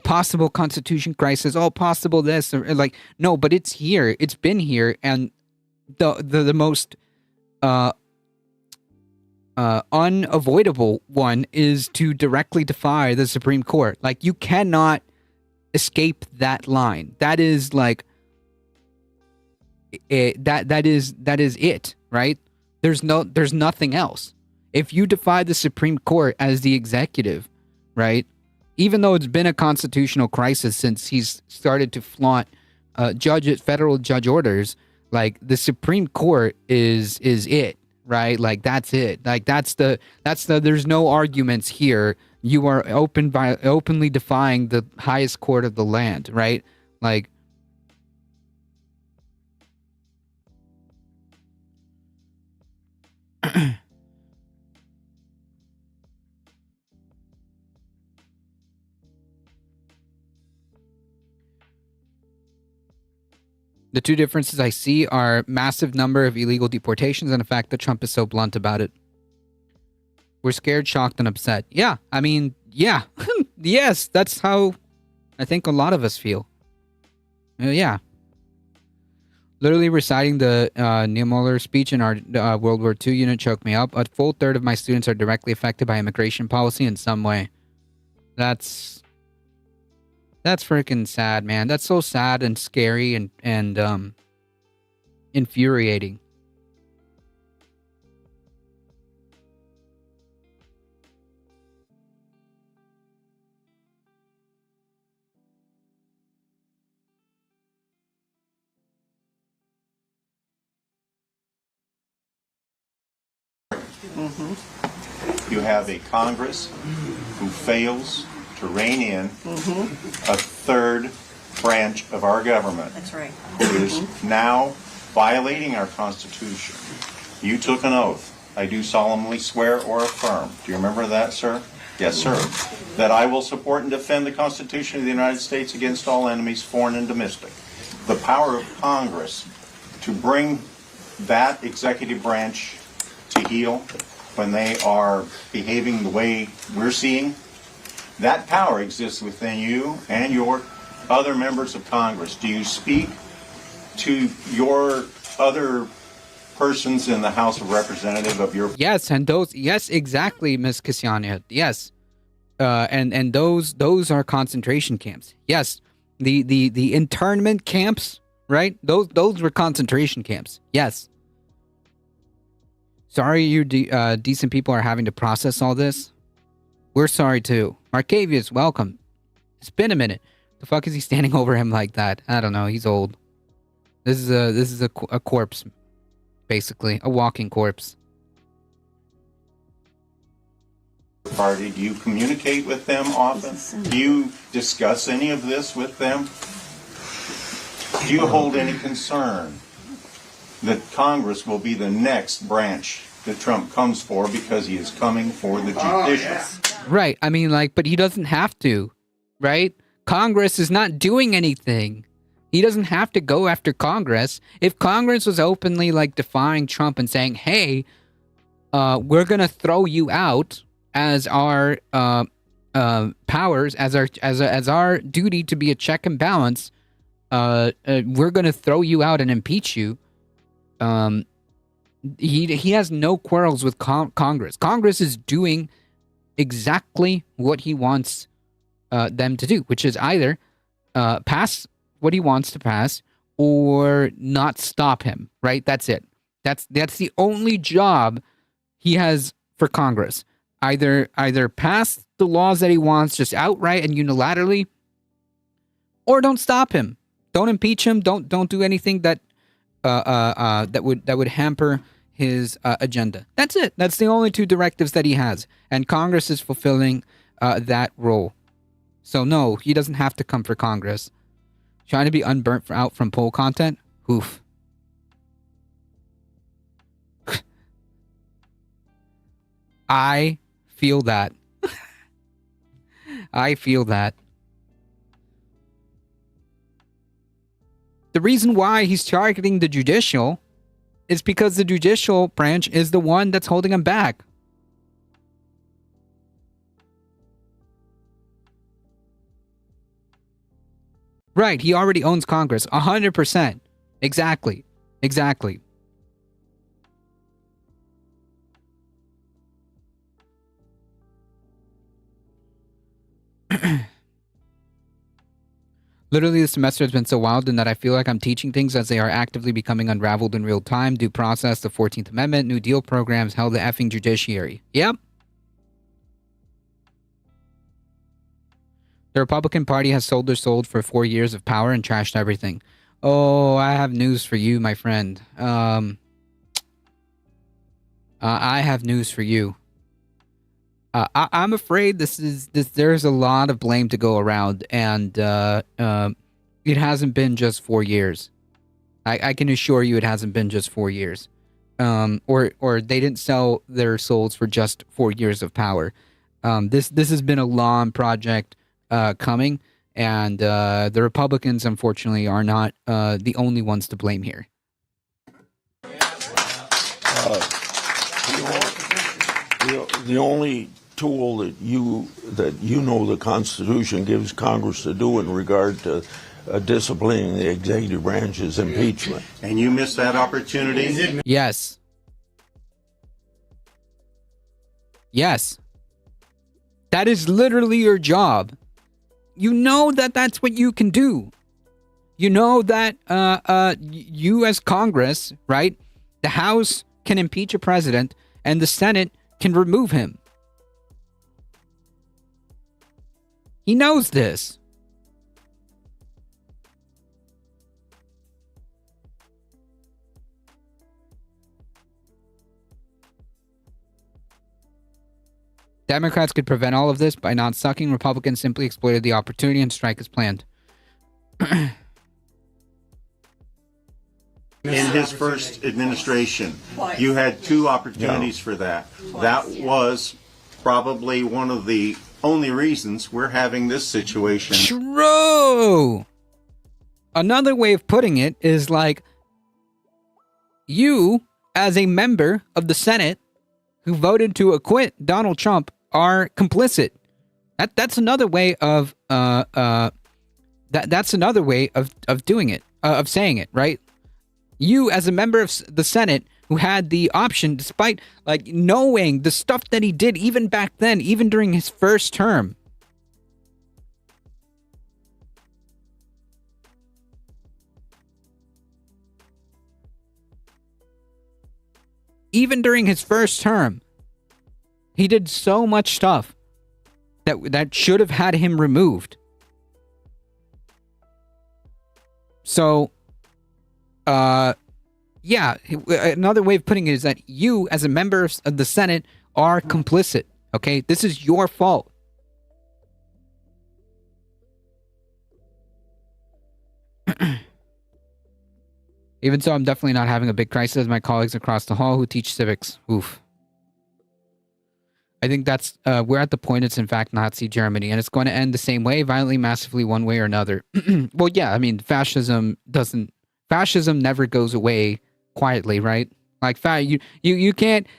possible constitution crisis, oh, possible this, or like no, but it's here, it's been here, and the most unavoidable one is to directly defy the Supreme Court. Like you cannot escape that line. That is like that is it, right? There's nothing else. If you defy the Supreme Court as the executive, right? Even though it's been a constitutional crisis since he's started to flaunt federal judge orders, like the Supreme Court is it, right? Like that's it. Like that's the there's no arguments here. You are openly defying the highest court of the land, right? Like the two differences I see are massive number of illegal deportations and the fact that Trump is so blunt about it. We're scared, shocked, and upset. Yeah, I mean, yeah. Yes, that's how I think a lot of us feel. Yeah. Literally reciting the Niemöller speech in our World War II unit choked me up. A full third of my students are directly affected by immigration policy in some way. That's freaking sad, man. That's so sad and scary and infuriating. You have a Congress who fails to rein in a third branch of our government. That's right. Who is now violating our Constitution. You took an oath. I do solemnly swear or affirm. Do you remember that, sir? Yes, sir. That I will support and defend the Constitution of the United States against all enemies, foreign and domestic. The power of Congress to bring that executive branch to heel when they are behaving the way we're seeing, that power exists within you and your other members of Congress. Do you speak to your other persons in the House of Representatives of your... Yes, and those, yes, exactly, Ms. Kisyania. Yes. And those are concentration camps. Yes. The internment camps, right? Those were concentration camps. Yes. Sorry you decent people are having to process all this. We're sorry too. Marcavius, welcome. It's been a minute. The fuck is he standing over him like that? I don't know. He's old. This is a corpse, basically. A walking corpse. Party, do you communicate with them often? Do you discuss any of this with them? Do you hold any concern that Congress will be the next branch that Trump comes for because he is coming for the judicial? Right. I mean, like, but he doesn't have to, right? Congress is not doing anything. He doesn't have to go after Congress. If Congress was openly, like, defying Trump and saying, hey, we're going to throw you out as our powers, as our duty to be a check and balance, we're going to throw you out and impeach you. He has no quarrels with Congress. Congress is doing exactly what he wants them to do, which is either pass what he wants to pass or not stop him. Right? That's it. That's the only job he has for Congress. Either pass the laws that he wants just outright and unilaterally, or don't stop him. Don't impeach him. Don't do anything that would hamper his agenda. That's it. That's the only two directives that he has, and Congress is fulfilling that role. So no, he doesn't have to come for Congress. Trying to be unburnt out from poll content? Oof. I feel that. I feel that. The reason why he's targeting the judicial is because the judicial branch is the one that's holding him back. Right, he already owns Congress. 100%. Exactly. Exactly. Literally, this semester has been so wild in that I feel like I'm teaching things as they are actively becoming unraveled in real time. Due process, the 14th Amendment, New Deal programs, hell, the effing judiciary. Yep. The Republican Party has sold their soul for 4 years of power and trashed everything. Oh, I have news for you, my friend. I have news for you. I'm afraid there's a lot of blame to go around, and it hasn't been just 4 years. I can assure you it hasn't been just 4 years. Or they didn't sell their souls for just 4 years of power. This has been a long project coming, and the Republicans, unfortunately, are not the only ones to blame here. The only tool that you know the Constitution gives Congress to do in regard to disciplining the executive branch is impeachment. And you missed that opportunity? Yes. Yes. That is literally your job. You know that that's what you can do. You know that you as Congress, right? The House can impeach a president and the Senate can remove him. He knows this. Democrats could prevent all of this by not sucking. Republicans simply exploited the opportunity and strike as planned. In his first administration, you had 2 opportunities for that. That was probably one of the only reasons we're having this situation. True. Another way of putting it is like, you, as a member of the Senate who voted to acquit Donald Trump, are complicit. That's another way of that's another way of doing it, of saying it, right? You, as a member of the Senate who had the option, despite like knowing the stuff that he did even back then, even during his first term. Even during his first term, he did so much stuff that should have had him removed. So, yeah, another way of putting it is that you, as a member of the Senate, are complicit. Okay, this is your fault. Even so, I'm definitely not having a big crisis as my colleagues across the hall who teach civics. Oof. I think that's, we're at the point it's in fact Nazi Germany, and it's going to end the same way, violently, massively, one way or another. Well, yeah, I mean, fascism never goes away quietly, right? Like, you can't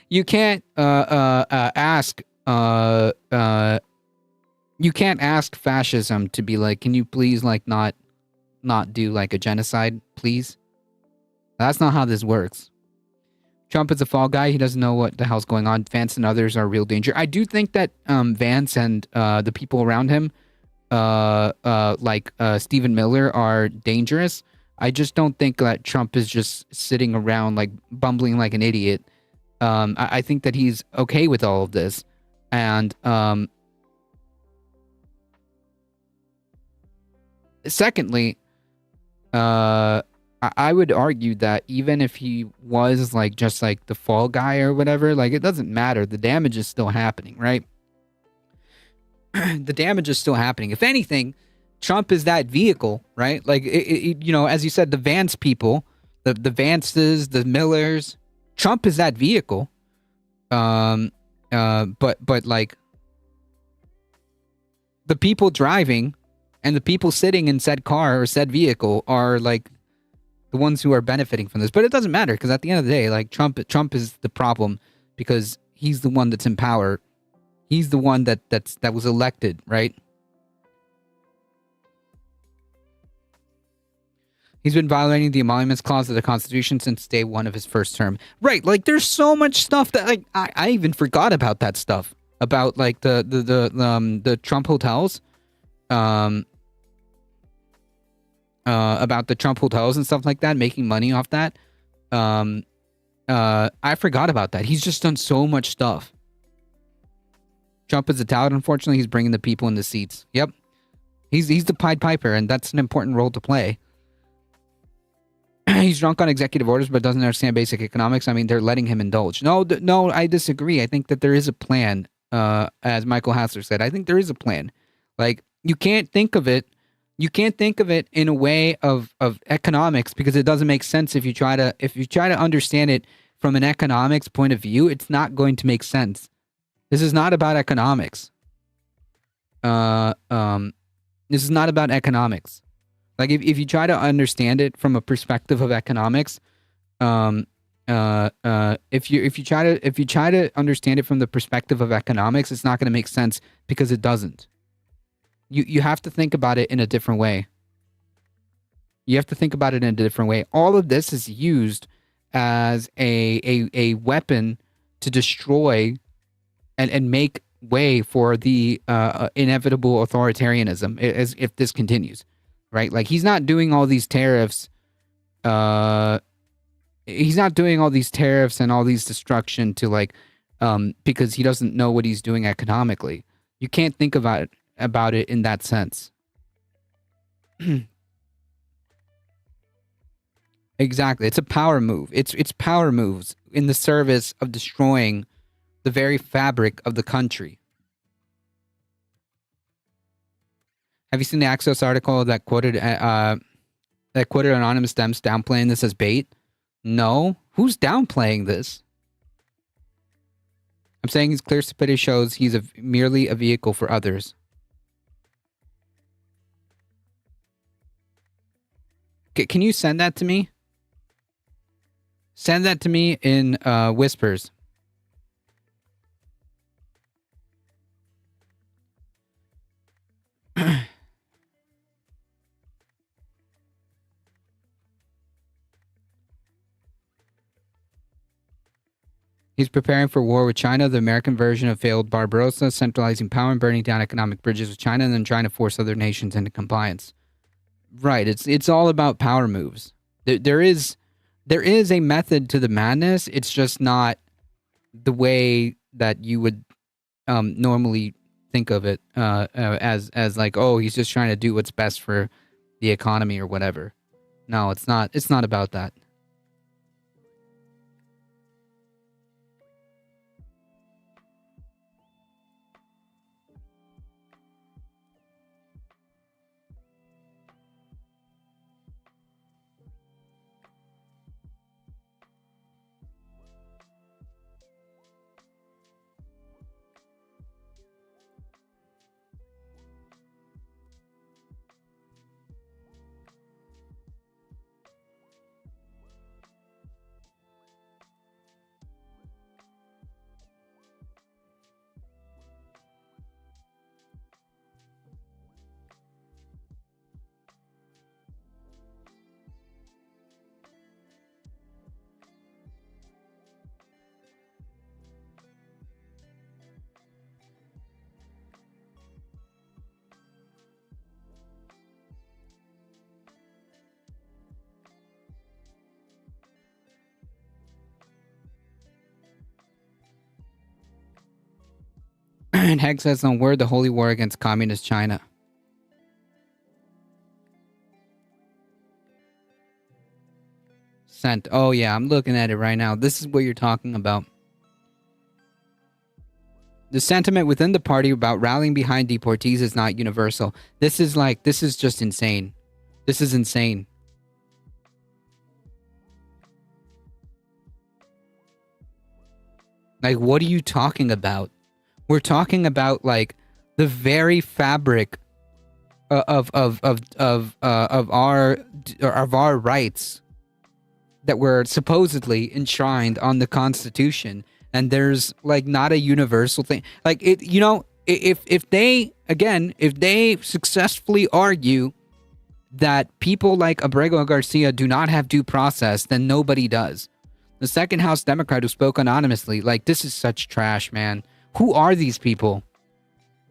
ask fascism to be like, can you please, like, not do, like, a genocide, please? That's not how this works. Trump is a fall guy. He doesn't know what the hell's going on. Vance and others are a real danger. I do think that Vance and the people around him, like Stephen Miller, are dangerous. I just don't think that Trump is just sitting around, like, bumbling like an idiot. I think that he's okay with all of this. And secondly, I would argue that even if he was like just like the fall guy or whatever, like, it doesn't matter. The damage is still happening, right? The damage is still happening. If anything, Trump is that vehicle, right? Like, you know, as you said, the Vance people, the Vances, the Millers, Trump is that vehicle. But like, the people driving and the people sitting in said car or said vehicle are like the ones who are benefiting from this. But it doesn't matter, because at the end of the day, like, Trump is the problem because he's the one that's in power. He's the one that was elected, right? He's been violating the Emoluments Clause of the Constitution since day one of his first term. Right, like, there's so much stuff that, like, I even forgot about that stuff. About, like, the Trump hotels. About the Trump hotels and stuff like that, making money off that. I forgot about that. He's just done so much stuff. Trump is a tout. Unfortunately, he's bringing the people in the seats. Yep. He's the Pied Piper, and that's an important role to play. He's drunk on executive orders, but doesn't understand basic economics. I mean, they're letting him indulge. No, I disagree. I think that there is a plan, as Michael Hassler said. I think there is a plan. Like, you can't think of it in a way of economics, because it doesn't make sense. If you try to understand it from an economics point of view, it's not going to make sense. This is not about economics. This is not about economics. Like, if you try to understand it from a perspective of economics, if you try to understand it from the perspective of economics, it's not going to make sense, because it doesn't. You have to think about it in a different way. You have to think about it in a different way. All of this is used as a weapon to destroy and make way for the inevitable authoritarianism if this continues, right? Like, he's not doing all these tariffs. He's not doing all these tariffs and all these destruction to, like, because he doesn't know what he's doing economically. You can't think about it in that sense. Exactly. It's a power move. It's power moves in the service of destroying the very fabric of the country. Have you seen the Axios article that quoted anonymous Dems downplaying this as bait? No. Who's downplaying this? I'm saying his clear stupidity shows he's merely a vehicle for others. Can you send that to me? Send that to me in whispers. He's preparing for war with China, the American version of failed Barbarossa, centralizing power and burning down economic bridges with China, and then trying to force other nations into compliance. Right, it's all about power moves. There is a method to the madness. It's just not the way that you would normally think of it as like, oh, he's just trying to do what's best for the economy or whatever. No, it's not. It's not about that. And Heg says on Word, the holy war against communist China. Sent. Oh yeah, I'm looking at it right now. This is what you're talking about. The sentiment within the party about rallying behind deportees is not universal. This is just insane. This is insane. Like, what are you talking about? We're talking about like the very fabric of our rights that were supposedly enshrined on the Constitution, and there's like not a universal thing. Like it, you know, if they successfully argue that people like Abrego Garcia do not have due process, then nobody does. The second House Democrat who spoke anonymously, like, this is such trash, man. Who are these people?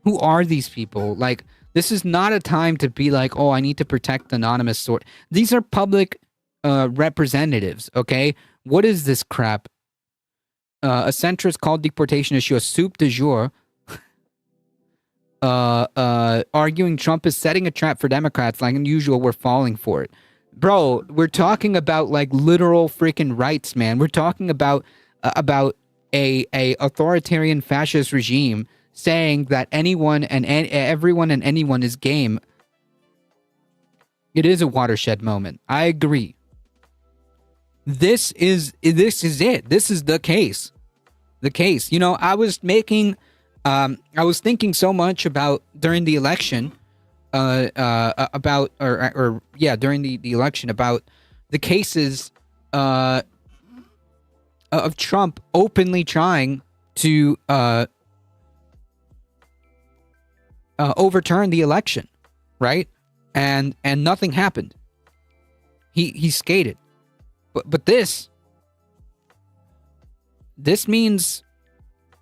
Who are these people? Like, this is not a time to be like, oh, I need to protect the anonymous sort. These are public representatives, okay? What is this crap? A centrist called deportation issue a soup du jour. Arguing Trump is setting a trap for Democrats. Like unusual, we're falling for it. Bro, we're talking about like literal freaking rights, man. We're talking about a authoritarian fascist regime saying that anyone and everyone and anyone is game. It is a watershed moment. I agree. This is it. This is the case. The case. You know, I was thinking so much about during the election, during the election about the cases of Trump openly trying to overturn the election, right? And nothing happened. He skated, but this means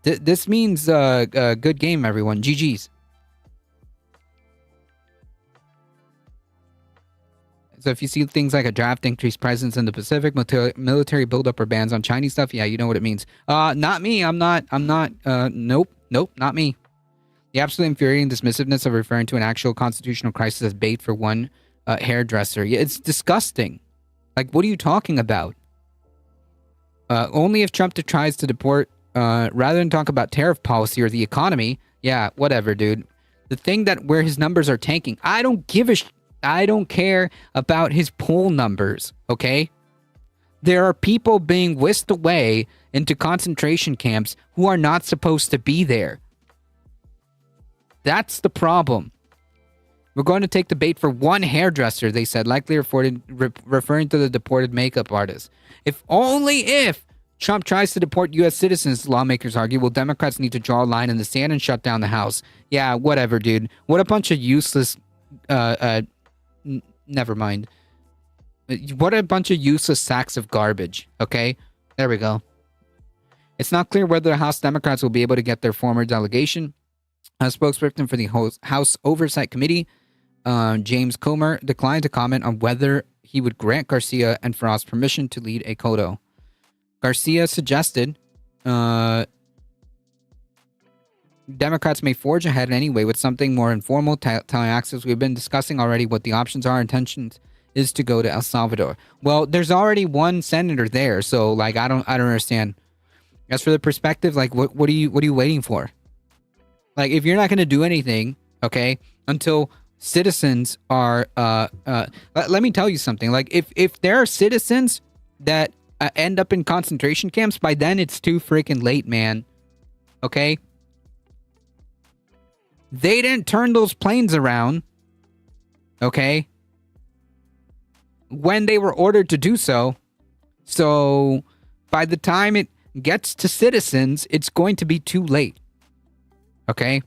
good game, everyone. GG's. So if you see things like a draft, increased presence in the Pacific, military buildup or bans on Chinese stuff, yeah, you know what it means. Not me. Nope, not me. The absolute infuriating dismissiveness of referring to an actual constitutional crisis as bait for one hairdresser. Yeah, it's disgusting. Like, what are you talking about? Only if Trump tries to deport, rather than talk about tariff policy or the economy. Yeah, whatever, dude. The thing that where his numbers are tanking, I don't give a I don't care about his poll numbers, okay? There are people being whisked away into concentration camps who are not supposed to be there. That's the problem. We're going to take the bait for one hairdresser, they said, likely referring to the deported makeup artist. If Trump tries to deport U.S. citizens, lawmakers argue, will Democrats need to draw a line in the sand and shut down the House? Yeah, whatever, dude. What a bunch of useless... never mind. What a bunch of useless sacks of garbage, okay? There we go. It's not clear whether the House Democrats will be able to get their former delegation. A spokesperson for the House Oversight Committee, James Comer, declined to comment on whether he would grant Garcia and Frost permission to lead a CODO. Garcia suggested Democrats may forge ahead anyway with something more informal, telling Axios we've been discussing already what the options are. Intentions is to go to El Salvador. Well, there's already one senator there, so like I don't understand. As for the perspective, like what are you waiting for? Like if you're not going to do anything, okay, until citizens are let me tell you something. Like if there are citizens that end up in concentration camps, by then it's too freaking late, man. Okay? They didn't turn those planes around, okay, when they were ordered to do so. So by the time it gets to citizens, it's going to be too late. Okay?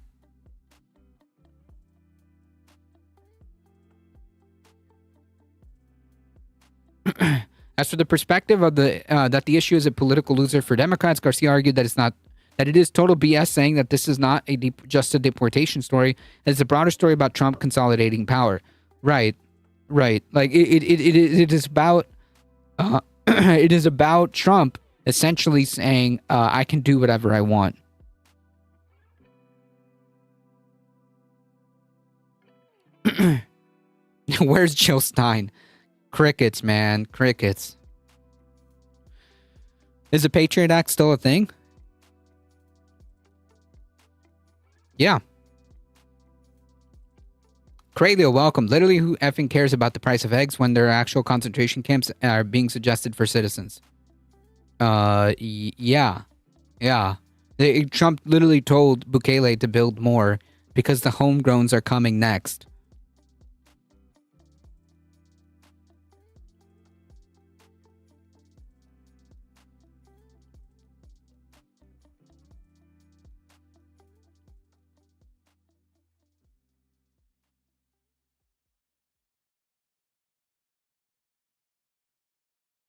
As for the perspective of that the issue is a political loser for Democrats, Garcia argued that it is total BS, saying that this is not just a deportation story. It's a broader story about Trump consolidating power. Right. Like it is about it is about Trump essentially saying I can do whatever I want. Where's Jill Stein? Crickets, man. Crickets. Is the Patriot Act still a thing? Yeah. Kraylio, welcome. Literally, who effing cares about the price of eggs when there are actual concentration camps are being suggested for citizens? Yeah. Trump literally told Bukele to build more because the homegrowns are coming next.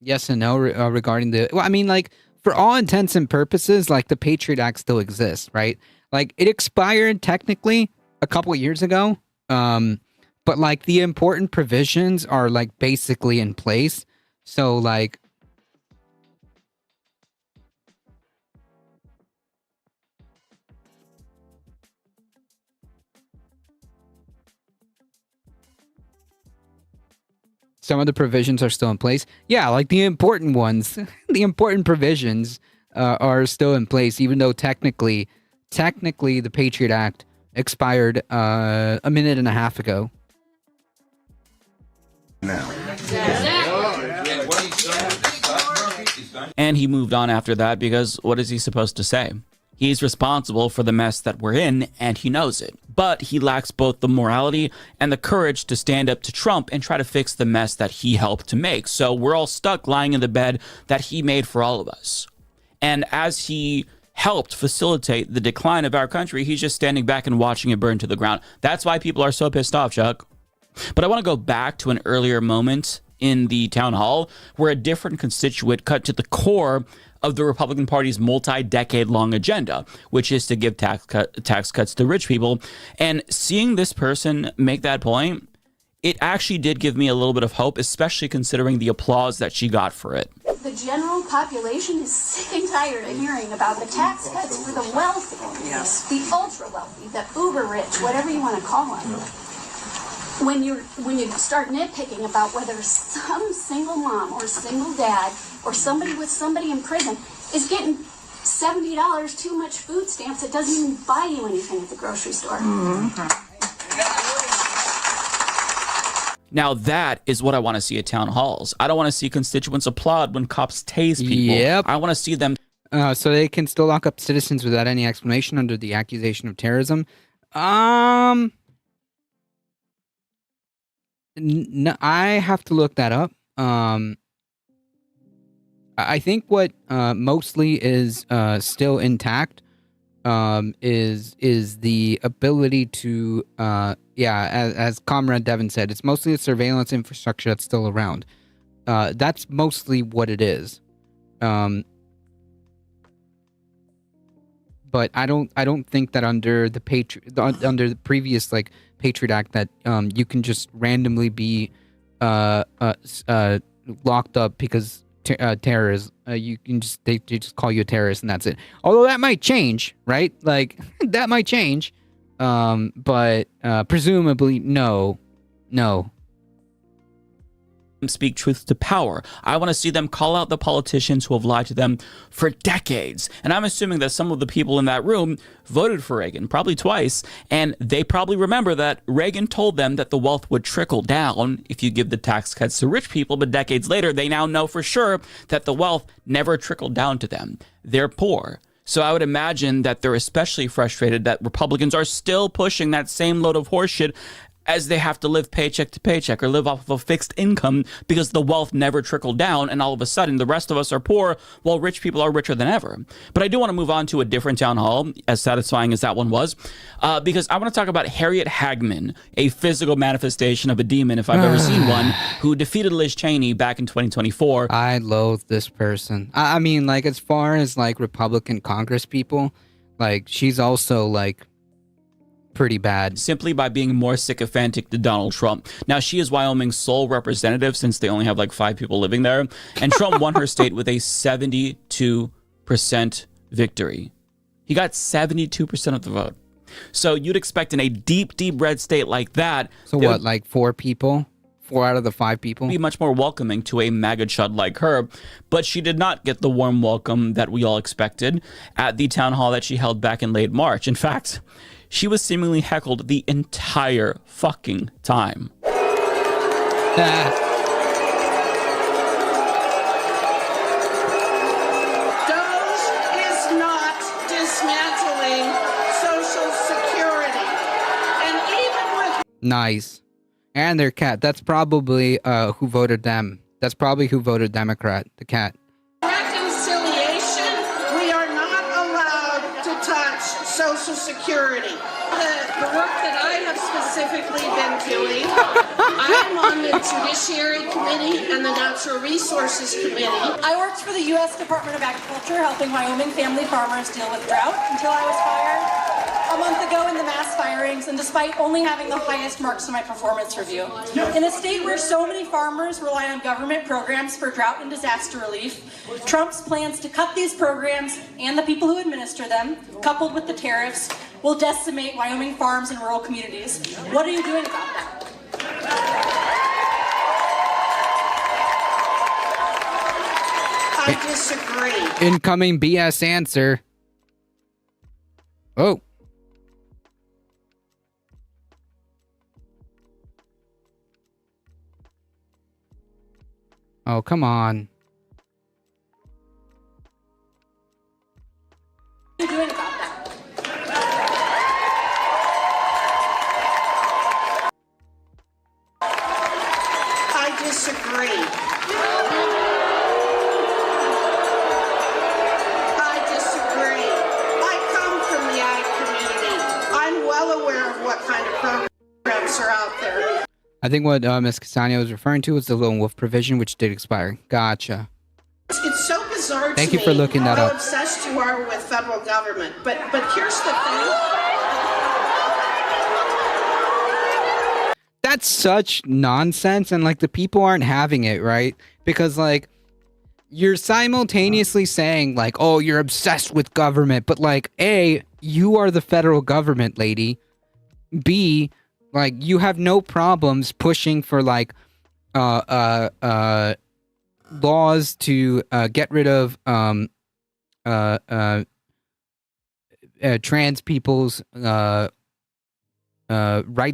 Yes and no regarding the... Well, I mean, like, for all intents and purposes, like, the Patriot Act still exists, right? Like, it expired technically a couple of years ago, but, like, the important provisions are, like, basically in place. So, like... Some of the provisions are still in place. Yeah, like the important ones, the important provisions are still in place, even though technically the Patriot Act expired a minute and a half ago. And he moved on after that because what is he supposed to say? He's responsible for the mess that we're in, and he knows it. But he lacks both the morality and the courage to stand up to Trump and try to fix the mess that he helped to make. So we're all stuck lying in the bed that he made for all of us. And as he helped facilitate the decline of our country, he's just standing back and watching it burn to the ground. That's why people are so pissed off, Chuck. But I want to go back to an earlier moment in the town hall where a different constituent cut to the core of the Republican Party's multi-decade-long agenda, which is to give tax cuts to rich people. And seeing this person make that point, it actually did give me a little bit of hope, especially considering the applause that she got for it. The general population is sick and tired of hearing about the tax cuts for the wealthy, the ultra-wealthy, the uber-rich, whatever you want to call them. When you start nitpicking about whether some single mom or single dad or somebody with somebody in prison is getting $70 too much food stamps. It doesn't even buy you anything at the grocery store. Now that is what I want to see at town halls. I don't want to see constituents applaud when cops tase people. Yep. I want to see them. So they can still lock up citizens without any explanation under the accusation of terrorism. I have to look that up. I think what mostly is still intact is the ability to as Comrade Devin said, it's mostly the surveillance infrastructure that's still around. That's mostly what it is. But I don't think that under the previous like Patriot Act that you can just randomly be locked up because terrorists. You can they just call you a terrorist and that's it. Although that might change, right? Like that might change. But presumably no. Speak truth to power. I want to see them call out the politicians who have lied to them for decades. And I'm assuming that some of the people in that room voted for Reagan, probably twice, and they probably remember that Reagan told them that the wealth would trickle down if you give the tax cuts to rich people, but decades later, they now know for sure that the wealth never trickled down to them. They're poor. So I would imagine that they're especially frustrated that Republicans are still pushing that same load of horseshit as they have to live paycheck to paycheck or live off of a fixed income because the wealth never trickled down, and all of a sudden the rest of us are poor while rich people are richer than ever. But I do want to move on to a different town hall, as satisfying as that one was, because I want to talk about Harriet Hagman, a physical manifestation of a demon, if I've ever seen one, who defeated Liz Cheney back in 2024. I loathe this person. I mean, like, as far as, like, Republican Congress people, like, she's also, like, pretty bad. Simply by being more sycophantic to Donald Trump. Now, she is Wyoming's sole representative since they only have like 5 people living there. And Trump won her state with a 72% victory. He got 72% of the vote. So you'd expect in a deep, deep red state like that. So what, like 4 people? 4 out of the 5 people? Be much more welcoming to a MAGA chud like her. But she did not get the warm welcome that we all expected at the town hall that she held back in late March. In fact, she was seemingly heckled the entire fucking time. DOGE is not dismantling Social Security. And even with... Nice. And their cat. That's probably who voted them. That's probably who voted Democrat, the cat. reconciliation, we are not allowed to touch Social Security. The work that I have specifically been doing, I am on the Judiciary Committee and the Natural Resources Committee. I worked for the U.S. Department of Agriculture, helping Wyoming family farmers deal with drought until I was fired a month ago in the mass firings, and despite only having the highest marks in my performance review. In a state where so many farmers rely on government programs for drought and disaster relief, Trump's plans to cut these programs and the people who administer them, coupled with the tariffs, will decimate Wyoming farms and rural communities. What are you doing about that? I disagree. Incoming BS answer. Oh. Oh, come on. What are you doing about that? I disagree. I disagree. I come from the ag community. I'm well aware of what kind of programs are out there. I think what Ms. Castano was referring to was the lone wolf provision, which did expire. Gotcha. It's so bizarre Thank to you for me looking that how up. obsessed you are with federal government. But here's the thing. That's such nonsense, and like the people aren't having it, right? Because like you're simultaneously saying like, oh, you're obsessed with government, but like A, you are the federal government, lady. B, like you have no problems pushing for like laws to get rid of trans people's right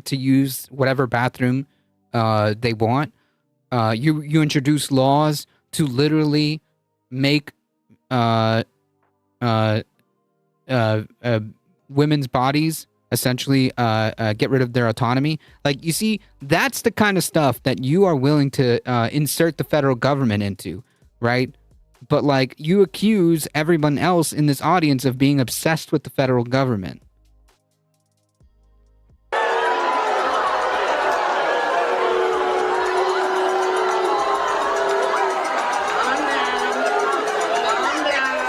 to use whatever bathroom they want. You introduce laws to literally make women's bodies essentially get rid of their autonomy. Like, you see, that's the kind of stuff that you are willing to insert the federal government into, right? But like, you accuse everyone else in this audience of being obsessed with the federal government.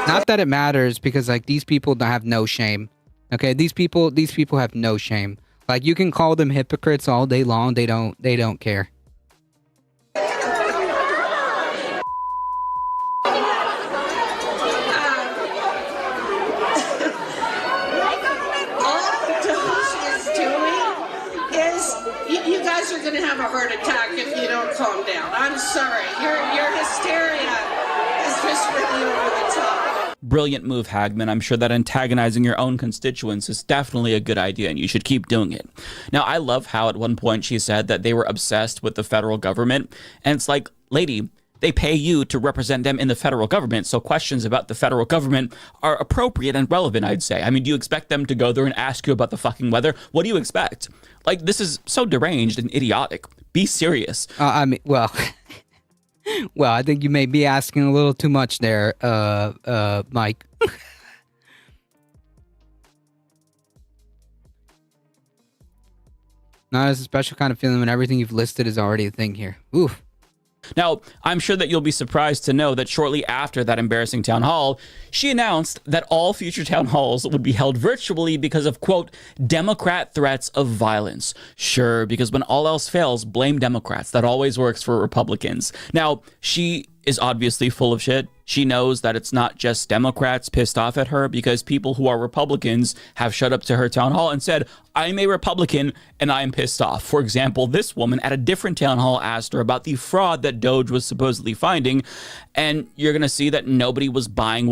Not that it matters, because like, these people have no shame. Okay, these people have no shame. Like, you can call them hypocrites all day long. They don't care. You guys are going to have a heart attack if you don't calm down. I'm sorry. Your hysteria is just really over the top. Brilliant move, Hagman. I'm sure that antagonizing your own constituents is definitely a good idea, and you should keep doing it. Now, I love how at one point she said that they were obsessed with the federal government, and it's like, lady, they pay you to represent them in the federal government, so questions about the federal government are appropriate and relevant, I'd say. I mean, do you expect them to go there and ask you about the fucking weather? What do you expect? Like, this is so deranged and idiotic. Be serious. I mean, well... Well, I think you may be asking a little too much there, Mike. Now, there's a special kind of feeling when everything you've listed is already a thing here. Oof. Now, I'm sure that you'll be surprised to know that shortly after that embarrassing town hall, she announced that all future town halls would be held virtually because of, quote, Democrat threats of violence. Sure, because when all else fails, blame Democrats. That always works for Republicans. Now, she is obviously full of shit. She knows that it's not just Democrats pissed off at her, because people who are Republicans have showed up to her town hall and said, I'm a Republican and I'm pissed off. For example, this woman at a different town hall asked her about the fraud that Doge was supposedly finding, and you're going to see that nobody was buying